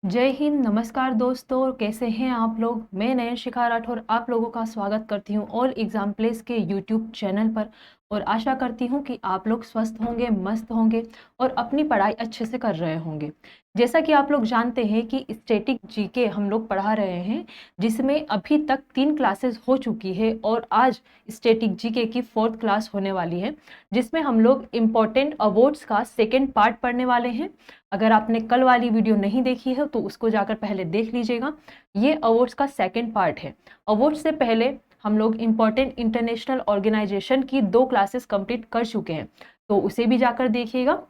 जय हिंद। नमस्कार दोस्तों, कैसे हैं आप लोग। मैं नयन शिखा राठौर आप लोगों का स्वागत करती हूं ऑल एग्जाम प्लेस के यूट्यूब चैनल पर। और आशा करती हूं कि आप लोग स्वस्थ होंगे, मस्त होंगे और अपनी पढ़ाई अच्छे से कर रहे होंगे। जैसा कि आप लोग जानते हैं कि स्टैटिक जीके हम लोग पढ़ा रहे हैं, जिसमें अभी तक 3 क्लासेस हो चुकी है और आज स्टैटिक जीके की 4th क्लास होने वाली है, जिसमें हम लोग इम्पोर्टेंट अवार्ड्स का सेकेंड पार्ट पढ़ने वाले हैं। अगर आपने कल वाली वीडियो नहीं देखी है तो उसको जाकर पहले देख लीजिएगा। ये अवार्ड्स का सेकंड पार्ट है। अवार्ड्स से पहले हम लोग इम्पोर्टेंट इंटरनेशनल ऑर्गेनाइजेशन की 2 क्लासेस कंप्लीट कर चुके हैं, तो उसे भी जाकर देखिएगा।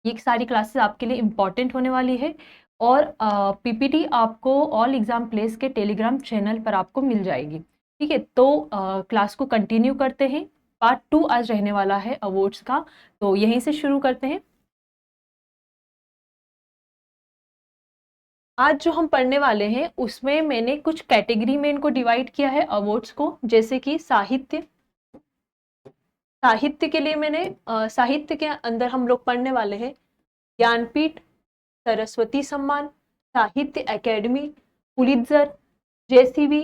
ये सारी क्लासेस आपके लिए इम्पॉर्टेंट होने वाली है और पीपीटी आपको ऑल एग्जाम प्लेस के टेलीग्राम चैनल पर आपको मिल जाएगी। ठीक है, तो क्लास को कंटिन्यू करते हैं। पार्ट 2 आज रहने वाला है अवार्ड्स का, तो यहीं से शुरू करते हैं। आज जो हम पढ़ने वाले हैं उसमें मैंने कुछ कैटेगरी में इनको डिवाइड किया है अवार्ड्स को, जैसे कि साहित्य। साहित्य के लिए मैंने साहित्य के अंदर हम लोग पढ़ने वाले हैं ज्ञानपीठ, सरस्वती सम्मान, साहित्य एकेडमी, पुलित्जर, जेसीबी,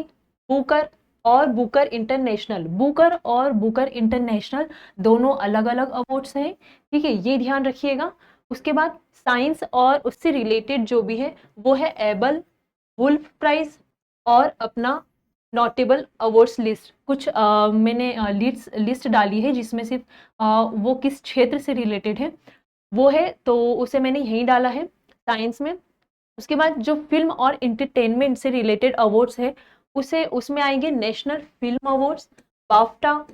बुकर और बुकर इंटरनेशनल। बुकर और बुकर इंटरनेशनल दोनों अलग अलग अवार्ड्स हैं, ठीक है, ये ध्यान रखिएगा। उसके बाद साइंस और उससे रिलेटेड जो भी है वो है एबल, वुल्फ प्राइज और अपना नोटेबल अवार्ड्स लिस्ट। कुछ मैंने लिस्ट डाली है जिसमें सिर्फ वो किस क्षेत्र से रिलेटेड है वो है, तो उसे मैंने यहीं डाला है साइंस में। उसके बाद जो फिल्म और एंटरटेनमेंट से रिलेटेड अवार्ड्स है उसे उसमें आएंगे national film awards, BAFTA,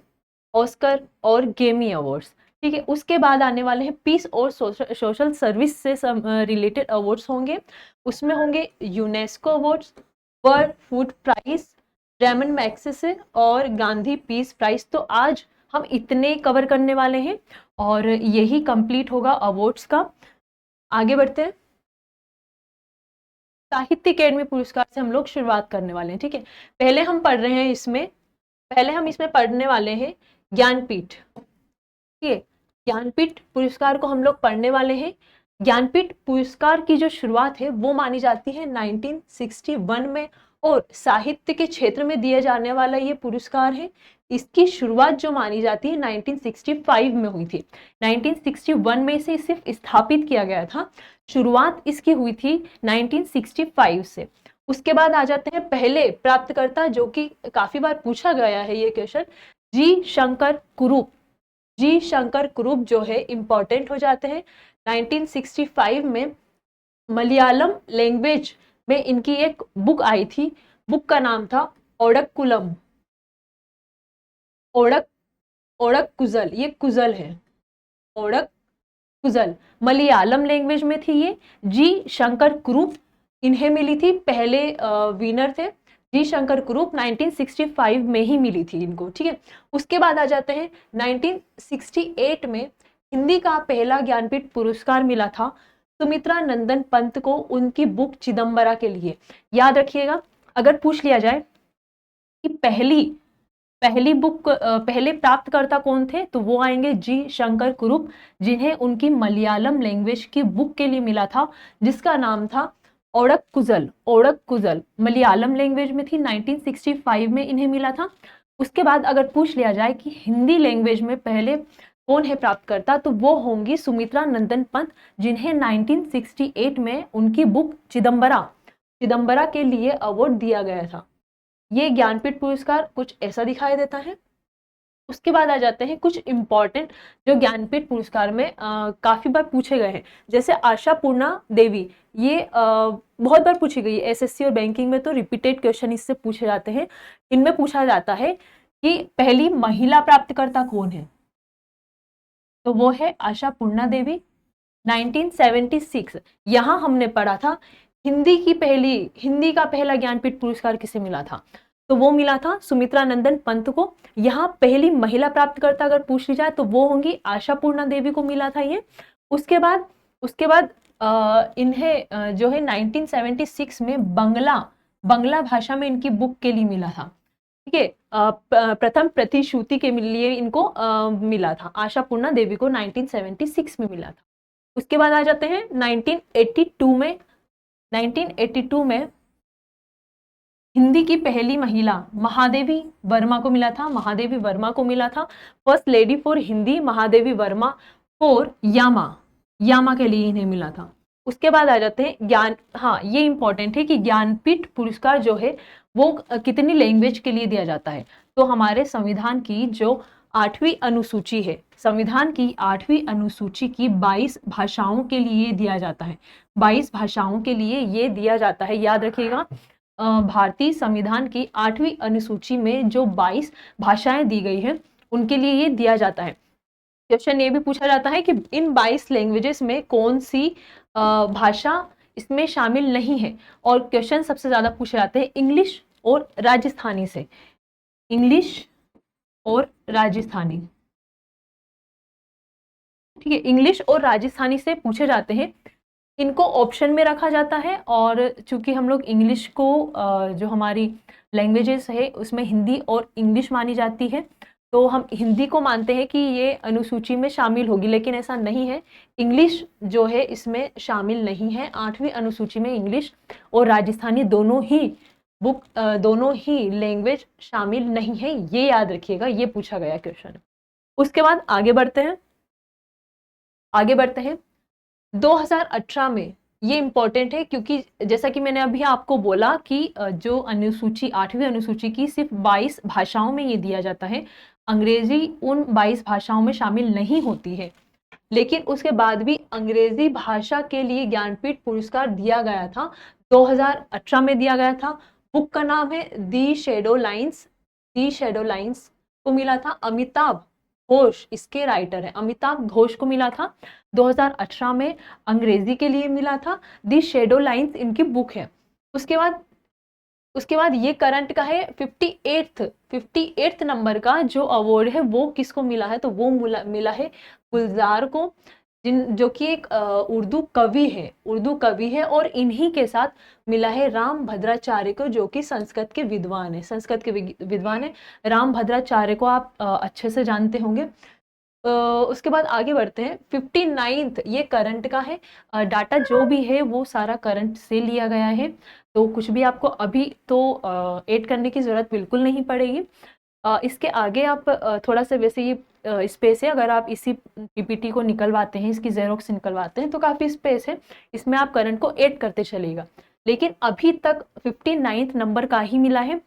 Oscar और गेमी अवार्ड्स। ठीक है, उसके बाद आने वाले हैं पीस और सोशल सर्विस से रिलेटेड अवार्ड्स होंगे। उसमें होंगे UNESCO awards, world food prize, Ramon Magsaysay और गांधी पीस प्राइज। तो आज हम इतने कवर करने वाले हैं और यही कंप्लीट होगा अवार्ड्स का। आगे बढ़ते हैं। साहित्य अकेडमी पुरस्कार से हम लोग शुरुआत करने वाले हैं। ठीक है, पहले हम पढ़ रहे हैं इसमें, पहले हम इसमें पढ़ने वाले हैं ज्ञानपीठ। ठीक है, ज्ञानपीठ पुरस्कार को हम लोग पढ़ने वाले हैं। ज्ञानपीठ पुरस्कार की जो शुरुआत है वो मानी जाती है 1961 में और साहित्य के क्षेत्र में दिया जाने वाला ये पुरस्कार है। इसकी शुरुआत जो मानी जाती है 1965 में हुई थी। 1961 में इसे सिर्फ स्थापित किया गया था, शुरुआत इसकी हुई थी 1965 से। उसके बाद आ जाते हैं पहले प्राप्तकर्ता, जो कि काफी बार पूछा गया है ये क्वेश्चन, जी शंकर कुरूप। जी शंकर कुरूप जो है इंपॉर्टेंट हो जाते हैं। 1965 में मलयालम लैंग्वेज में इनकी एक बुक आई थी, बुक का नाम था ओडक्कुलम, ओडक ओडक कुजल, ये कुजल है, ओडक कुजल मलयालम लैंग्वेज में थी ये। जी शंकर कुरूप इन्हें मिली थी, पहले विनर थे जी शंकर कुरूप, 1965 में ही मिली थी इनको। ठीक है, उसके बाद आ जाते हैं 1968 में हिंदी का पहला ज्ञानपीठ पुरस्कार मिला था सुमित्रा नंदन पंत को, उनकी बुक चिदम्बरा के लिए। याद रखिएगा, अगर पूछ लिया जाए कि पहली पहली बुक पहले प्राप्तकर्ता कौन थे, तो वो आएंगे जी शंकर कुरूप, जिन्हें उनकी मलयालम लैंग्वेज की बुक के लिए मिला था, जिसका नाम था ओडक कुजल। ओडक कुजल मलयालम लैंग्वेज में थी, 1965 में इन्हें मिला था। उसके बाद अगर पूछ लिया जाए कि हिंदी लैंग्वेज में पहले कौन है प्राप्तकर्ता, तो वो होंगी सुमित्रा नंदन पंत, जिन्हें 1968 में उनकी बुक चिदम्बरा चिदम्बरा के लिए अवार्ड दिया गया था। ये ज्ञानपीठ पुरस्कार कुछ ऐसा दिखाई देता है। उसके बाद आ जाते हैं कुछ इंपॉर्टेंट जो ज्ञानपीठ पुरस्कार में काफी बार पूछे गए हैं, जैसे आशा पूर्णा देवी। ये बहुत बार पूछी गई है एसएससी और बैंकिंग में, तो रिपीटेड क्वेश्चन इससे पूछे जाते हैं। इनमें पूछा जाता है कि पहली महिला प्राप्तकर्ता कौन है, तो वो है आशा पूर्णा देवी, 1976। यहां हमने पढ़ा था हिंदी का पहला ज्ञानपीठ पुरस्कार किसे मिला था, तो वो मिला था सुमित्रा नंदन पंत को। यहाँ पहली महिला प्राप्तकर्ता अगर पूछ ली जाए तो वो होंगी आशा पूर्णा देवी को मिला था ये। उसके बाद इन्हें जो है 1976 में बंगला भाषा में इनकी बुक के लिए मिला था। ठीक है, प्रथम प्रतिश्रुति के लिए इनको मिला था, आशा पूर्णा देवी को 1976 में मिला था। उसके बाद आ जाते हैं 1982 में 1982 में हिंदी की पहली महिला महादेवी वर्मा को मिला था, महादेवी वर्मा को मिला था। First lady for Hindi Mahadevi Verma for Yama के लिए इन्हें मिला था। उसके बाद आ जाते हैं ज्ञान, हाँ ये इंपॉर्टेंट है कि ज्ञानपीठ पुरस्कार जो है वो कितनी लैंग्वेज के लिए दिया जाता है। तो हमारे संविधान की जो 8वीं अनुसूची है, संविधान की 8वीं अनुसूची की 22 भाषाओं के लिए दिया जाता है, 22 भाषाओं के लिए ये दिया जाता है। याद रखिएगा, भारतीय संविधान की 8वीं अनुसूची में जो 22 भाषाएं दी गई हैं उनके लिए ये दिया जाता है। क्वेश्चन ये भी पूछा जाता है कि इन 22 लैंग्वेजेस में कौन सी भाषा इसमें शामिल नहीं है, और क्वेश्चन सबसे ज्यादा पूछे जाते हैं इंग्लिश और राजस्थानी से, इंग्लिश और राजस्थानी, ठीक है, इंग्लिश और राजस्थानी से पूछे जाते हैं। इनको ऑप्शन में रखा जाता है, और चूंकि हम लोग इंग्लिश को जो हमारी लैंग्वेजेस है उसमें हिंदी और इंग्लिश मानी जाती है, तो हम हिंदी को मानते हैं कि ये अनुसूची में शामिल होगी, लेकिन ऐसा नहीं है। इंग्लिश जो है इसमें शामिल नहीं है, 8वीं अनुसूची में इंग्लिश और राजस्थानी दोनों ही लैंग्वेज शामिल नहीं है, ये याद रखिएगा, ये पूछा गया क्वेश्चन है। उसके बाद आगे बढ़ते हैं 2018 में, ये इंपॉर्टेंट है क्योंकि जैसा कि मैंने अभी आपको बोला कि जो अनुसूची 8वीं अनुसूची की सिर्फ 22 भाषाओं में ये दिया जाता है, अंग्रेजी उन 22 भाषाओं में शामिल नहीं होती है, लेकिन उसके बाद भी अंग्रेजी भाषा के लिए ज्ञानपीठ पुरस्कार दिया गया था, 2018 में दिया गया था। बुक का नाम है दी शैडो लाइन्स को मिला था अमिताभ घोष, इसके राइटर है अमिताभ घोष को मिला था 2018 में, अंग्रेजी के लिए मिला था। दी शैडो लाइन्स इनकी बुक है। उसके बाद ये करंट का है 58th नंबर का जो अवार्ड है वो किसको मिला है, तो वो मिला है गुलजार को, जो कि एक उर्दू कवि है, और इन्हीं के साथ मिला है राम भद्राचार्य को, जो कि संस्कृत के विद्वान है। राम भद्राचार्य को आप अच्छे से जानते होंगे। उसके बाद आगे बढ़ते हैं 59th, ये करंट का है, डाटा जो भी है वो सारा करंट से लिया गया है, तो कुछ भी आपको अभी तो ऐड करने की जरूरत बिल्कुल नहीं पड़ेगी। इसके आगे आप थोड़ा सा, वैसे ये स्पेस है, अगर आप इसी पीपीटी को निकलवाते हैं, इसकी जेरोक्स निकलवाते हैं तो काफ़ी स्पेस है, इसमें आप करंट को ऐड करते चलेगा, लेकिन अभी तक 59th नंबर का ही मिला है।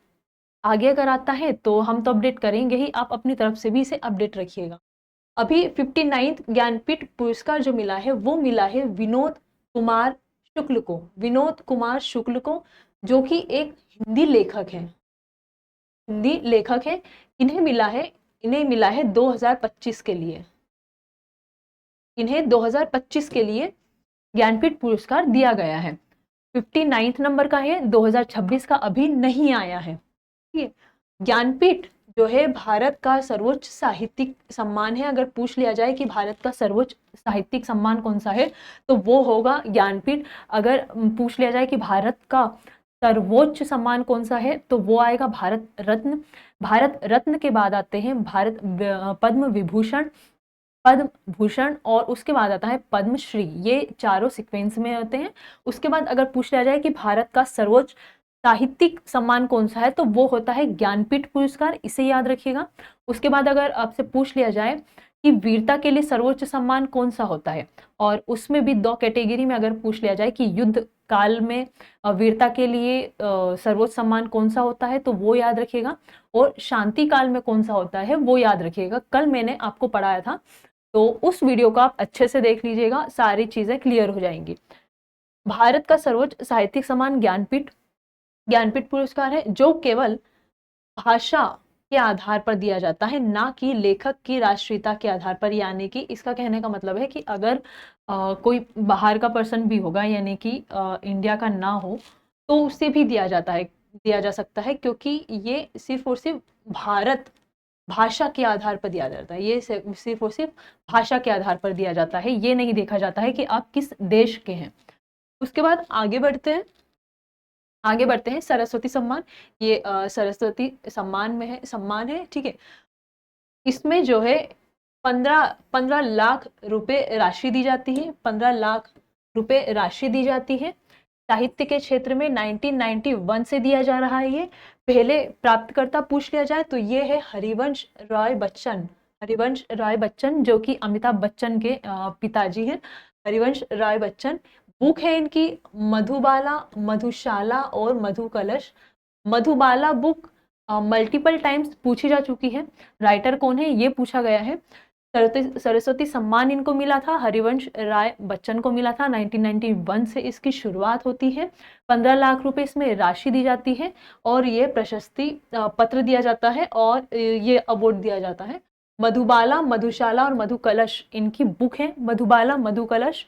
आगे अगर आता है तो हम तो अपडेट करेंगे ही, आप अपनी तरफ से भी इसे अपडेट रखिएगा। अभी 59th ज्ञानपीठ पुरस्कार जो मिला है वो मिला है विनोद कुमार शुक्ल को, जो कि एक हिंदी लेखक है। इन्हें मिला है 2025 के लिए, इन्हें 2025 के लिए ज्ञानपीठ पुरस्कार दिया गया है। 59th नंबर का है, 2026 का अभी नहीं आया है, ठीक है। ज्ञानपीठ जो है भारत का सर्वोच्च साहित्यिक सम्मान है। अगर पूछ लिया जाए कि भारत का सर्वोच्च साहित्यिक सम्मान कौन सा है तो वो होगा ज्ञानपीठ। अगर पूछ लिया जाए कि भारत का सर्वोच्च सम्मान कौन सा है तो वो आएगा भारत रत्न के बाद आते हैं पद्म भूषण और उसके बाद आता है पद्मश्री, ये चारों सीक्वेंस में होते हैं। उसके बाद अगर पूछ लिया जाए कि भारत का सर्वोच्च साहित्यिक सम्मान कौन सा है तो वो होता है ज्ञानपीठ पुरस्कार, इसे याद रखिएगा। उसके बाद अगर आपसे पूछ लिया जाए कि वीरता के लिए सर्वोच्च सम्मान कौन सा होता है, और उसमें भी 2 कैटेगरी में अगर पूछ लिया जाए कि युद्ध काल में वीरता के लिए सर्वोच्च सम्मान कौन सा होता है तो वो याद रखिएगा, और शांति काल में कौन सा होता है वो याद रखिएगा। कल मैंने आपको पढ़ाया था, तो उस वीडियो को आप अच्छे से देख लीजिएगा, सारी चीजें क्लियर हो जाएंगी। भारत का सर्वोच्च साहित्यिक सम्मान ज्ञानपीठ पुरस्कार है, जो केवल भाषा के आधार पर दिया जाता है, ना कि लेखक की राष्ट्रीयता के आधार पर। यानी कि इसका कहने का मतलब है कि अगर कोई बाहर का पर्सन भी होगा, यानी कि इंडिया का ना हो, तो उससे भी दिया जा सकता है, क्योंकि ये सिर्फ और सिर्फ भाषा के आधार पर दिया जाता है। ये सिर्फ और सिर्फ भाषा के आधार पर दिया जाता है, ये नहीं देखा जाता है कि आप किस देश के हैं। उसके बाद आगे बढ़ते हैं सरस्वती सम्मान। ये सरस्वती सम्मान है, ठीक है। इसमें जो है 15 लाख रुपए राशि दी जाती है, 15 लाख रुपए राशि दी जाती है। साहित्य के क्षेत्र में 1991 से दिया जा रहा है। ये पहले प्राप्तकर्ता पूछ लिया जाए तो ये है हरिवंश राय बच्चन। हरिवंश राय बच्चन जो कि अमिताभ बच्चन के पिताजी हैं, हरिवंश राय बच्चन। बुक है इनकी मधुबाला, मधुशाला और मधु कलश। मधुबाला बुक मल्टीपल टाइम्स पूछी जा चुकी है। राइटर कौन है ये पूछा गया है। सरस्वती सम्मान इनको मिला था, हरिवंश राय बच्चन को मिला था। 1991 से इसकी शुरुआत होती है। 15 लाख रुपए इसमें राशि दी जाती है और ये प्रशस्ति पत्र दिया जाता है और ये अवार्ड दिया जाता है। मधुबाला, मधुशाला और मधु कलश इनकी बुक है। मधुबाला, मधु कलश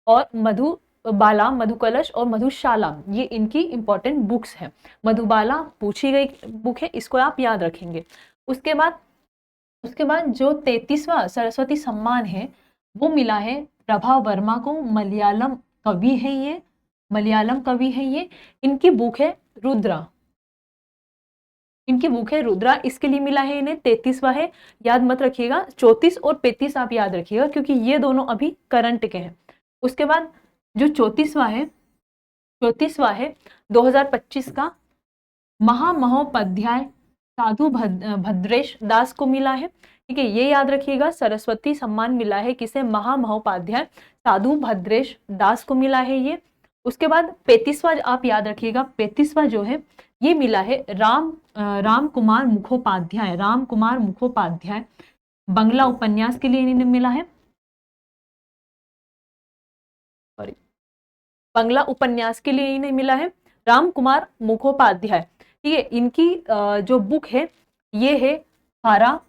और मधुबाला, मधु कलश और मधुशाला ये इनकी इंपॉर्टेंट बुक्स हैं। मधुबाला पूछी गई बुक है, इसको आप याद रखेंगे। उसके बाद जो 33वां सरस्वती सम्मान है वो मिला है प्रभा वर्मा को। मलयालम कवि है ये, मलयालम कवि है ये। इनकी बुक है रुद्रा, इनकी बुक है रुद्रा, इसके लिए मिला है इन्हें। 33वां है, याद मत रखिएगा। 34 और 35 आप याद रखिएगा क्योंकि ये दोनों अभी करंट के हैं। उसके बाद जो 34वां है 2025 का महामहोपाध्याय साधु भद्रेश दास को मिला है। ठीक है, ये याद रखिएगा। सरस्वती सम्मान मिला है किसे? महामहोपाध्याय साधु भद्रेश दास को मिला है ये। उसके बाद 35वां आप याद रखिएगा। 35वां जो है ये मिला है राम कुमार मुखोपाध्याय। राम कुमार मुखोपाध्याय बंगला उपन्यास के लिए इन्हें मिला है। सॉरी, बंगला उपन्यास के लिए इन्हें मिला है राम कुमार मुखोपाध्याय। ठीक है, इनकी जो बुक है ये है हारा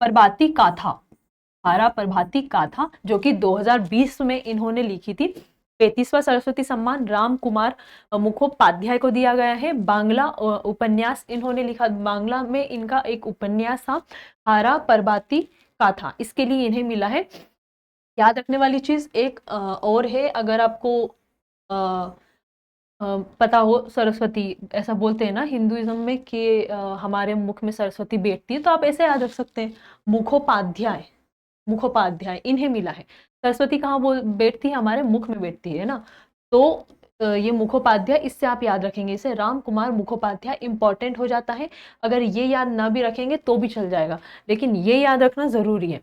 प्रभाती काथा। हारा प्रभाती काथा जो कि 2020 में इन्होंने लिखी थी। 35वां सरस्वती सम्मान राम कुमार मुखोपाध्याय को दिया गया है। बांग्ला उपन्यास इन्होंने लिखा, बांग्ला में इनका एक उपन्यास था हारा प्रभाती काथा, इसके लिए इन्हें मिला है। याद रखने वाली चीज एक और है, अगर आपको पता हो, सरस्वती ऐसा बोलते हैं ना हिंदुइज्म में कि हमारे मुख में सरस्वती बैठती है, तो आप ऐसे याद रख सकते हैं मुखोपाध्याय। मुखोपाध्याय इन्हें मिला है। सरस्वती कहाँ बैठती है? हमारे मुख में बैठती है ना, तो ये मुखोपाध्याय, इससे आप याद रखेंगे इसे। राम कुमार मुखोपाध्याय इंपॉर्टेंट हो जाता है। अगर ये याद ना भी रखेंगे तो भी चल जाएगा, लेकिन ये याद रखना जरूरी है।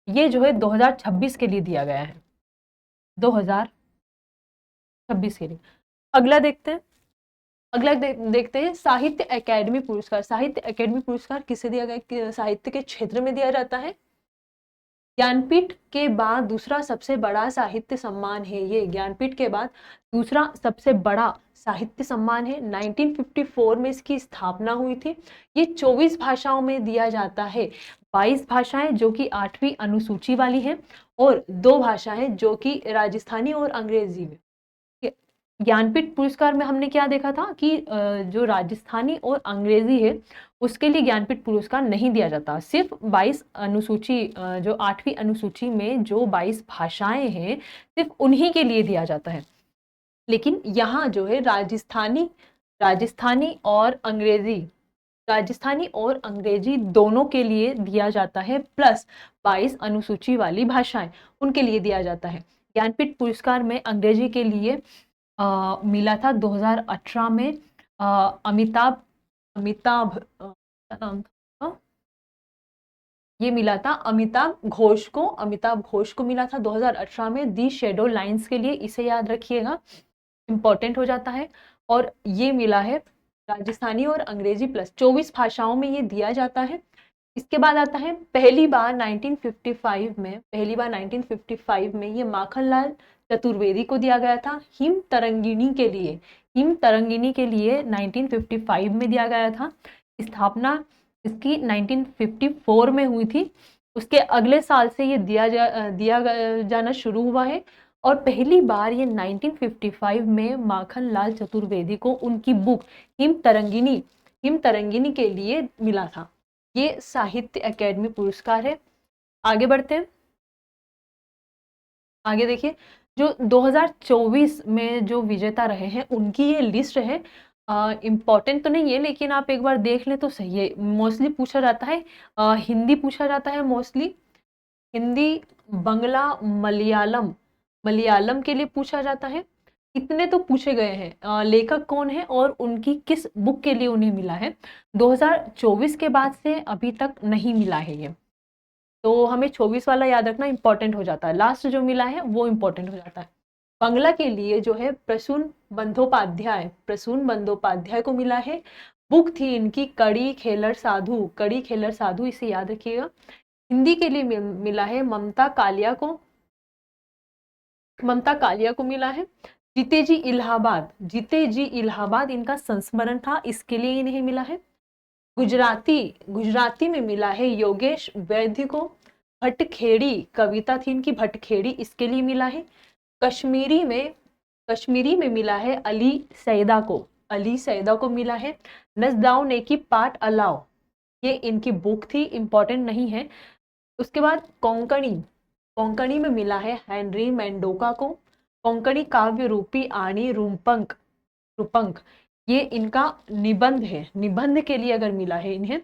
ये जो है 2026 के लिए दिया गया है, 2026 के लिए। अगला देखते हैं साहित्य अकेडमी पुरस्कार। साहित्य अकेडमी पुरस्कार किसे दिया गया? साहित्य के क्षेत्र में दिया जाता है। ज्ञानपीठ के बाद दूसरा सबसे बड़ा साहित्य सम्मान है ये। ज्ञानपीठ के बाद दूसरा सबसे बड़ा साहित्य सम्मान है। 1954 में इसकी स्थापना हुई थी। ये 24 भाषाओं में दिया जाता है। 22 भाषाएं जो कि 8वीं अनुसूची वाली हैं और 2 भाषाएं जो कि राजस्थानी और अंग्रेजी में। ज्ञानपीठ पुरस्कार में हमने क्या देखा था कि जो राजस्थानी और अंग्रेजी है उसके लिए ज्ञानपीठ पुरस्कार नहीं दिया जाता। सिर्फ 22 अनुसूची, जो 8वीं अनुसूची में जो 22 भाषाएं हैं सिर्फ उन्हीं के लिए दिया जाता है। लेकिन यहाँ जो है राजस्थानी और अंग्रेजी दोनों के लिए दिया जाता है, प्लस 22 अनुसूची वाली भाषाएं उनके लिए दिया जाता है। ज्ञानपीठ पुरस्कार में अंग्रेजी के लिए मिला था 2018 में अमिताभ ये मिला था अमिताभ घोष को मिला था 2018 में दी शैडो लाइंस के लिए। इसे याद रखिएगा, इंपॉर्टेंट हो जाता है। और ये मिला है राजस्थानी और अंग्रेजी प्लस 24 भाषाओं में ये दिया जाता है। इसके बाद आता है पहली बार 1955 में ये माखनलाल चतुर्वेदी को दिया गया था। हिम तरंगिणी के लिए 1955 में दिया गया था। स्थापना इसकी 1954 में हुई थी। उसके अगले साल से ये दिया जाना शुरू हुआ है और पहली बार ये 1955 में माखनलाल चतुर्वेदी को उनकी बुक हिम तरंगिणी के लिए मिला था। ये साहित्य अकेडमी पुरस्कार है। आगे बढ़ते हैं। आगे देखिए, जो 2024 में जो विजेता रहे हैं उनकी ये लिस्ट है। इम्पॉर्टेंट तो नहीं है लेकिन आप एक बार देख लें तो सही है। मोस्टली पूछा जाता है हिंदी पूछा जाता है, मोस्टली हिंदी, बंगला, मलयालम के लिए पूछा जाता है। इतने तो पूछे गए हैं। लेखक कौन है और उनकी किस बुक के लिए उन्हें मिला है। 2024 के बाद से अभी तक नहीं मिला है ये, तो हमें 24 वाला याद रखना इंपॉर्टेंट हो जाता है, लास्ट जो मिला है वो इंपॉर्टेंट हो जाता है। बंगला के लिए जो है प्रसून बंदोपाध्याय, प्रसून बंदोपाध्याय को मिला है। बुक थी इनकी कड़ी खेलर साधु, कड़ी खेलर साधु, इसे याद रखिएगा। हिंदी के लिए मिला है ममता कालिया को, ममता कालिया को मिला है। जीते जी इलाहाबाद, जीते जी इलाहाबाद इनका संस्मरण था, इसके लिए इन्हें मिला है। गुजराती, गुजराती में मिला है योगेश वैद्य को। भटखेड़ी कविता थी इनकी भटखेड़ी, इसके लिए मिला है। कश्मीरी में, कश्मीरी में मिला है अली सैदा को, अली सैदा को मिला है। नजदाओ ने की पाट अलाओ, ये इनकी बुक थी, इंपॉर्टेंट नहीं है। उसके बाद कोंकणी, कोंकणी में मिला है हेनरी मेंडोका को। कोंकणी काव्य रूपी आनी रूपंक, रूपंक ये इनका निबंध है, निबंध के लिए अगर मिला है इन्हें,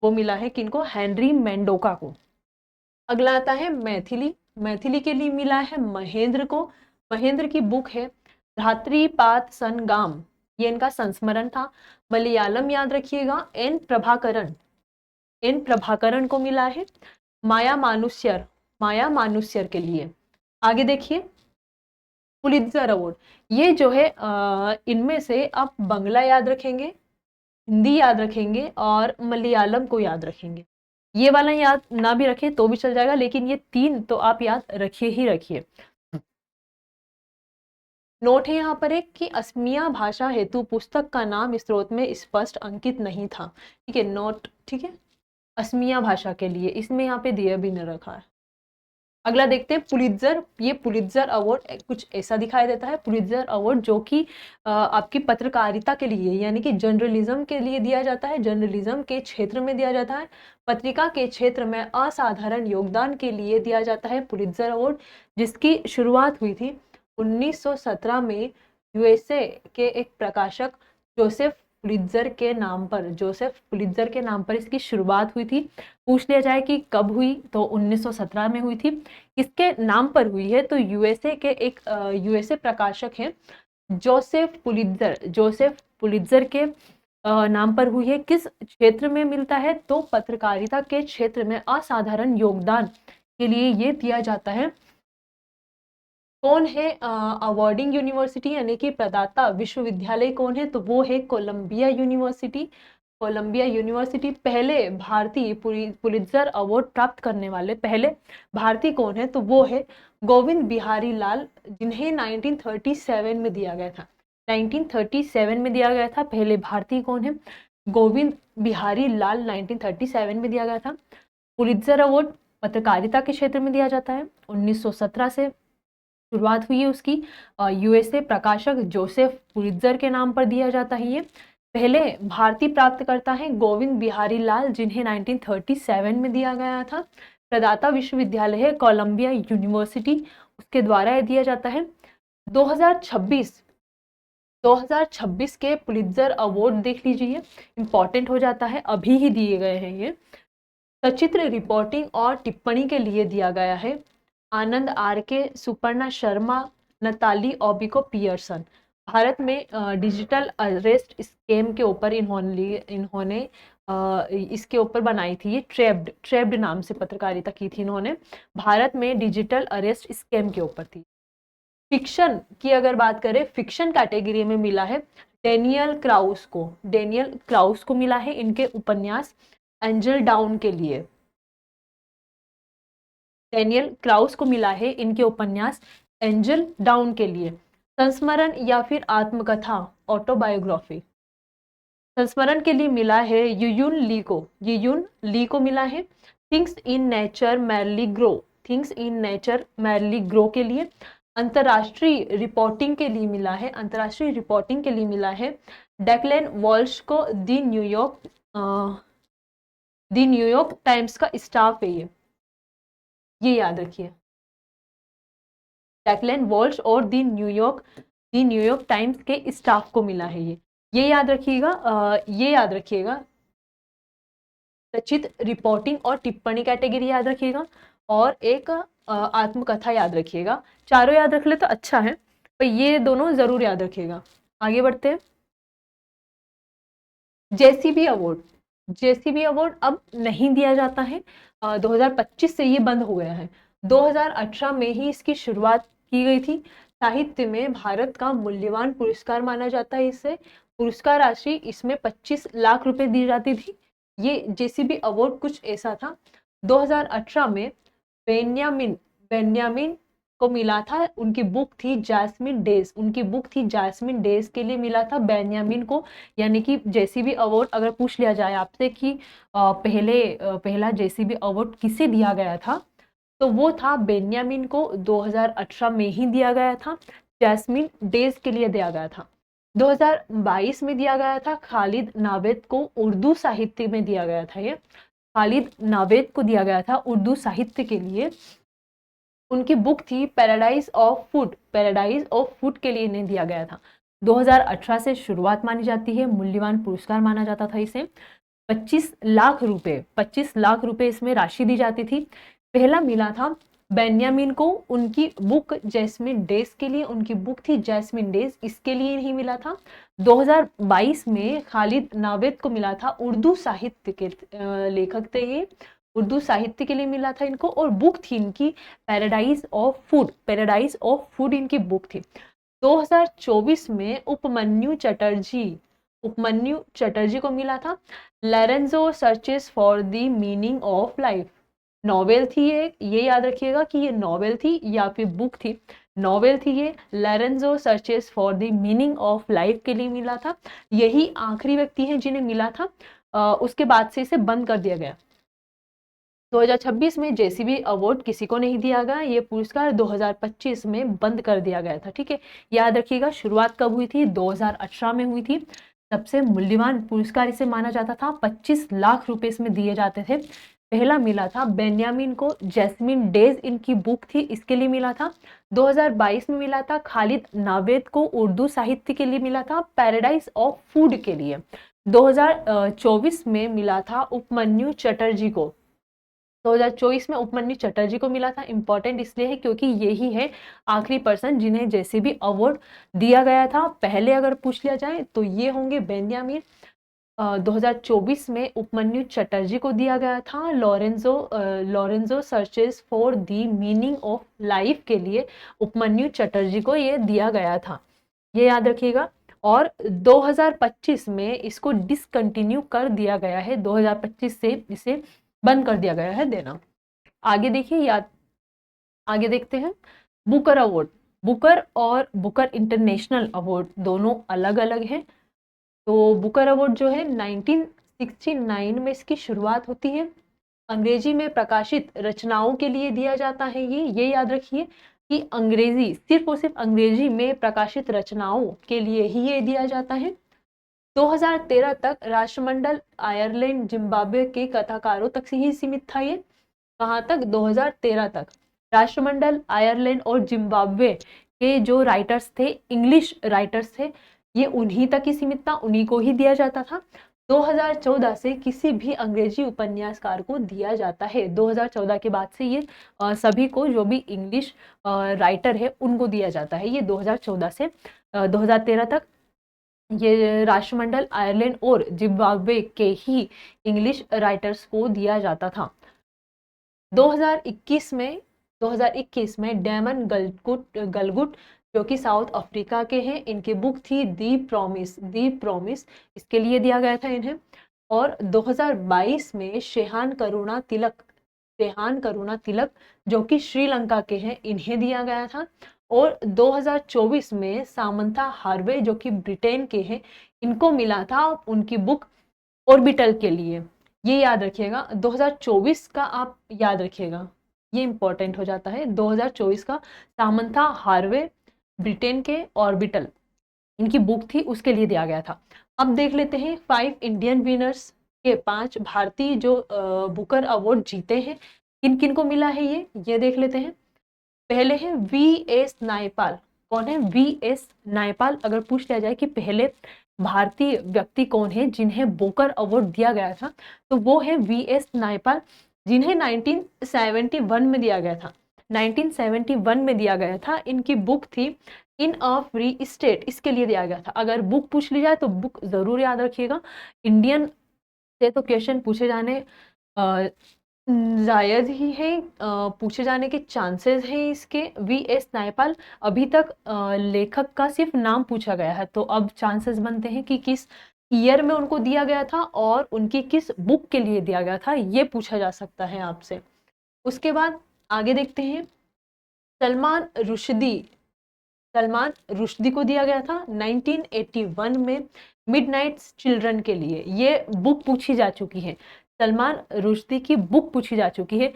वो मिला है किनको, हेनरी मेंडोका को। अगला आता है मैथिली, मैथिली के लिए मिला है महेंद्र को। महेंद्र की बुक है धात्रीपात संगाम, ये इनका संस्मरण था। मलयालम याद रखिएगा एन प्रभाकरण, एन प्रभाकरण को मिला है। माया मानुष्यर, माया मानुष्यर के लिए। आगे देखिए पुलित्जर अवार्ड, ये जो है इनमें से आप बंगला याद रखेंगे, हिंदी याद रखेंगे और मलयालम को याद रखेंगे। ये वाला याद ना भी रखें तो भी चल जाएगा, लेकिन ये तीन तो आप याद रखिए ही रखिए। नोट है यहाँ पर एक कि असमिया भाषा हेतु पुस्तक का नाम स्रोत में स्पष्ट अंकित नहीं था, ठीक है, नोट, ठीक है, असमिया भाषा के लिए इसमें यहाँ पे दिया भी नहीं रखा है। अगला देखते हैं पुलित्जर, ये पुलित्जर अवार्ड कुछ ऐसा दिखाई देता है। पुलित्जर अवार्ड जो कि आपकी पत्रकारिता के लिए यानी कि जर्नलिज्म के लिए दिया जाता है, जर्नलिज्म के क्षेत्र में दिया जाता है, पत्रिका के क्षेत्र में असाधारण योगदान के लिए दिया जाता है पुलित्जर अवार्ड, जिसकी शुरुआत हुई थी 1917 में यूएसए के एक प्रकाशक जोसेफ पुलित्जर के नाम पर, जोसेफ पुलित्जर के नाम पर इसकी शुरुआत हुई थी। पूछ लिया जाए कि कब हुई तो 1917 में हुई थी। किसके नाम पर हुई है तो यूएसए के एक यूएसए प्रकाशक हैं जोसेफ पुलित्जर, जोसेफ पुलित्जर के नाम पर हुई है। किस क्षेत्र में मिलता है तो पत्रकारिता के क्षेत्र में असाधारण योगदान के लिए ये दिया जाता है। कौन है अवार्डिंग यूनिवर्सिटी यानी कि प्रदाता विश्वविद्यालय कौन है तो वो है कोलंबिया यूनिवर्सिटी। कोलंबिया यूनिवर्सिटी पहले भारतीय पुलित्जर अवार्ड प्राप्त करने वाले पहले भारतीय कौन है तो वो है गोविंद बिहारी लाल, जिन्हें 1937 में दिया गया था, 1937 में दिया गया था। पहले भारतीय कौन है, गोविंद बिहारी लाल, 1937 में दिया गया था। पुलित्जर अवार्ड पत्रकारिता के क्षेत्र में दिया जाता है, 1917 से शुरुआत हुई है उसकी। यूएसए प्रकाशक जोसेफ पुलित्जर के नाम पर दिया जाता है। ये पहले भारतीय प्राप्तकर्ता हैं गोविंद बिहारी लाल, जिन्हें 1937 में दिया गया था। प्रदाता विश्वविद्यालय है कोलंबिया यूनिवर्सिटी, उसके द्वारा ये दिया जाता है। 2026 के पुलित्जर अवार्ड देख लीजिए, इंपॉर्टेंट हो जाता है, अभी ही दिए गए हैं ये। सचित्र रिपोर्टिंग और टिप्पणी के लिए दिया गया है आनंद आर के, सुपर्णा शर्मा, नताली ओबिको पियर्सन। भारत में डिजिटल अरेस्ट स्कैम के ऊपर इन्होंने इसके ऊपर बनाई थी ये ट्रेब्ड, ट्रेब्ड नाम से पत्रकारिता की थी इन्होंने, भारत में डिजिटल अरेस्ट स्कैम के ऊपर थी। फिक्शन की अगर बात करें, फिक्शन कैटेगरी में मिला है डेनियल क्राउस को, डेनियल क्राउस को मिला है इनके उपन्यास एंजल डाउन के लिए, डेनियल क्राउस को मिला है इनके उपन्यास एंजल डाउन के लिए। संस्मरण या फिर आत्मकथा ऑटोबायोग्राफी, संस्मरण के लिए मिला है युयुन ली को, युयुन ली को मिला है things in nature merely grow, things in nature merely grow के लिए। अंतरराष्ट्रीय रिपोर्टिंग के लिए मिला है, अंतरराष्ट्रीय रिपोर्टिंग के लिए मिला है डेक्लेन वॉल्श को, दी न्यूयॉर्क टाइम्स का स्टाफ है ये याद रखिए, डेक्लेन वॉल्श और दी न्यूयॉर्क टाइम्स के स्टाफ को मिला है ये याद रखिएगा। ये याद रखिएगा रचित रिपोर्टिंग और टिप्पणी कैटेगरी याद रखिएगा, और एक आत्मकथा याद रखिएगा। चारों याद रख ले तो अच्छा है। तो ये दोनों जरूर याद रखिएगा। आगे बढ़ते हैं। जेसीबी अवार्ड, जेसीबी अवार्ड अब नहीं दिया जाता है, 2025 से ये बंद हो गया है। 2018 में ही इसकी शुरुआत की गई थी। साहित्य में भारत का मूल्यवान पुरस्कार माना जाता है इसे। पुरस्कार राशि इसमें 25 लाख रुपए दी जाती थी। ये जेसीबी अवार्ड कुछ ऐसा था। 2018 में बेन्यामिन बेन्यामिन को मिला था, उनकी बुक थी जैस्मिन डेज, उनकी बुक थी जैस्मिन डेज के लिए मिला था बेन्यामिन को। यानी कि जेसीबी अवार्ड अगर पूछ लिया जाए आपसे कि पहला जेसीबी अवार्ड किसे दिया गया था, तो वो था बेन्यामिन को, 2018 में ही दिया गया था। जैस्मिन डेज के लिए दिया गया था। 2022 में दिया गया था खालिद नावेद को, उर्दू साहित्य में दिया गया था। ये खालिद नावेद को दिया गया था उर्दू साहित्य के लिए। उनकी बुक थी paradise of food, paradise of food के लिए इन्हें दिया गया था। 2018 से शुरुआत मानी जाती है, मूल्यवान पुरस्कार माना जाता था इसे। 25 लाख रुपए, 25 लाख रुपए इसमें राशि दी जाती थी। पहला मिला था बेन्यामिन को उनकी बुक जैस्मिन डेज के लिए, उनकी बुक थी जैस्मिन डेज, इसके लिए नहीं मिला था। 2022 में खालिद नावेद को मिला था, उर्दू साहित्य के लेखक थे ये, उर्दू साहित्य के लिए मिला था इनको, और बुक थी इनकी paradise of food, paradise of food इनकी बुक थी। 2024 में उपमन्यु चटर्जी को मिला था Lorenzo searches for the meaning of life. Novel थी ये याद रखिएगा कि ये नॉवेल थी या फिर बुक थी। नॉवेल थी ये, Lorenzo searches for the meaning of life के लिए मिला था। यही आखिरी व्यक्ति है जिन्हें मिला था, उसके बाद से इसे बंद कर दिया गया। 2026 में जेसीबी अवार्ड किसी को नहीं दिया गया, ये पुरस्कार 2025 में बंद कर दिया गया था। ठीक है, याद रखिएगा शुरुआत कब हुई थी, 2018 में हुई थी। सबसे मूल्यवान पुरस्कार इसे माना जाता था, 25 लाख रुपए इसमें दिए जाते थे। पहला मिला था बेन्यामिन को, जैस्मिन डेज इनकी बुक थी, इसके लिए मिला था। 2022 में मिला था खालिद नावेद को, उर्दू साहित्य के लिए मिला था, पैराडाइज ऑफ फूड के लिए। 2024 में मिला था उपमन्यु चटर्जी को, 2024 में उपमन्यु चटर्जी को मिला था। इंपॉर्टेंट इसलिए है क्योंकि यही है आखिरी पर्सन जिन्हें जेसीबी अवार्ड दिया गया था। पहले अगर पूछ लिया जाए तो ये होंगे बेन्यामिन। 2024 में उपमन्यु चटर्जी को दिया गया था Lorenzo searches for the meaning of life के लिए उपमन्यु चटर्जी को ये दिया गया था, ये याद रखिएगा। और 2025 में इसको डिसकंटिन्यू कर दिया गया है, 2025 से इसे बंद कर दिया गया है देना। आगे देखिए, याद आगे देखते हैं। बुकर अवार्ड, बुकर और बुकर इंटरनेशनल अवार्ड दोनों अलग अलग हैं। तो बुकर अवार्ड जो है 1969 में इसकी शुरुआत होती है। अंग्रेजी में प्रकाशित रचनाओं के लिए दिया जाता है ये याद रखिए कि अंग्रेजी, सिर्फ और सिर्फ अंग्रेजी में प्रकाशित रचनाओं के लिए ही ये दिया जाता है। 2013 तक राष्ट्रमंडल आयरलैंड जिम्बाब्वे के कथाकारों तक से ही सीमित था ये। कहाँ तक, 2013 तक राष्ट्रमंडल आयरलैंड और जिम्बाब्वे के जो राइटर्स थे, इंग्लिश राइटर्स थे, ये उन्हीं तक ही सीमित था, उन्हीं को ही दिया जाता था। 2014 से किसी भी अंग्रेजी उपन्यासकार को दिया जाता है। 2014 के बाद से ये सभी को, जो भी इंग्लिश राइटर है उनको दिया जाता है। ये 2014 से 2013 तक ये राष्ट्रमंडल आयरलैंड और जिम्बाब्वे के ही इंग्लिश राइटर्स को दिया जाता था। 2021 में डेमन गलगुट जो कि साउथ अफ्रीका के हैं, इनकी बुक थी दी प्रॉमिस, इसके लिए दिया गया था इन्हें। और 2022 में शेहान करुणा तिलक जो कि श्रीलंका के हैं, इन्हें दिया गया था। और 2024 में सामंथा हार्वे जो कि ब्रिटेन के हैं, इनको मिला था उनकी बुक ऑर्बिटल के लिए, ये याद रखिएगा। 2024 का आप याद रखिएगा, ये इंपॉर्टेंट हो जाता है। 2024 का सामंथा हार्वे ब्रिटेन के ऑर्बिटल इनकी बुक थी, उसके लिए दिया गया था। अब देख लेते हैं 5 इंडियन विनर्स के, 5 भारतीय जो बुकर अवार्ड जीते हैं, किन किन को मिला है ये देख लेते हैं। पहले है VS नायपाल। कौन है VS नायपाल? अगर पूछ लिया जाए कि पहले भारतीय व्यक्ति कौन है जिन्हें बुकर अवार्ड दिया गया था, तो वो है VS नायपाल, जिन्हें 1971 में दिया गया था। 1971 में दिया गया था। इनकी बुक थी इन अ फ्री स्टेट इसके लिए दिया गया था। अगर बुक पूछ ली जाए तो बुक जरूर याद रखिएगा। इंडियन से तो क्वेश्चन पूछे जाने जायज ही है, पूछे जाने के चांसेस हैं इसके। वी.एस. नायपाल, अभी तक लेखक का सिर्फ नाम पूछा गया है, तो अब चांसेस बनते हैं कि किस ईयर में उनको दिया गया था और उनकी किस बुक के लिए दिया गया था, ये पूछा जा सकता है आपसे। उसके बाद आगे देखते हैं, सलमान रुश्दी, सलमान रुश्दी को दिया गया था 1981 में मिडनाइट चिल्ड्रन के लिए। ये बुक पूछी जा चुकी है, सलमान रुश्दी की बुक पूछी जा चुकी है।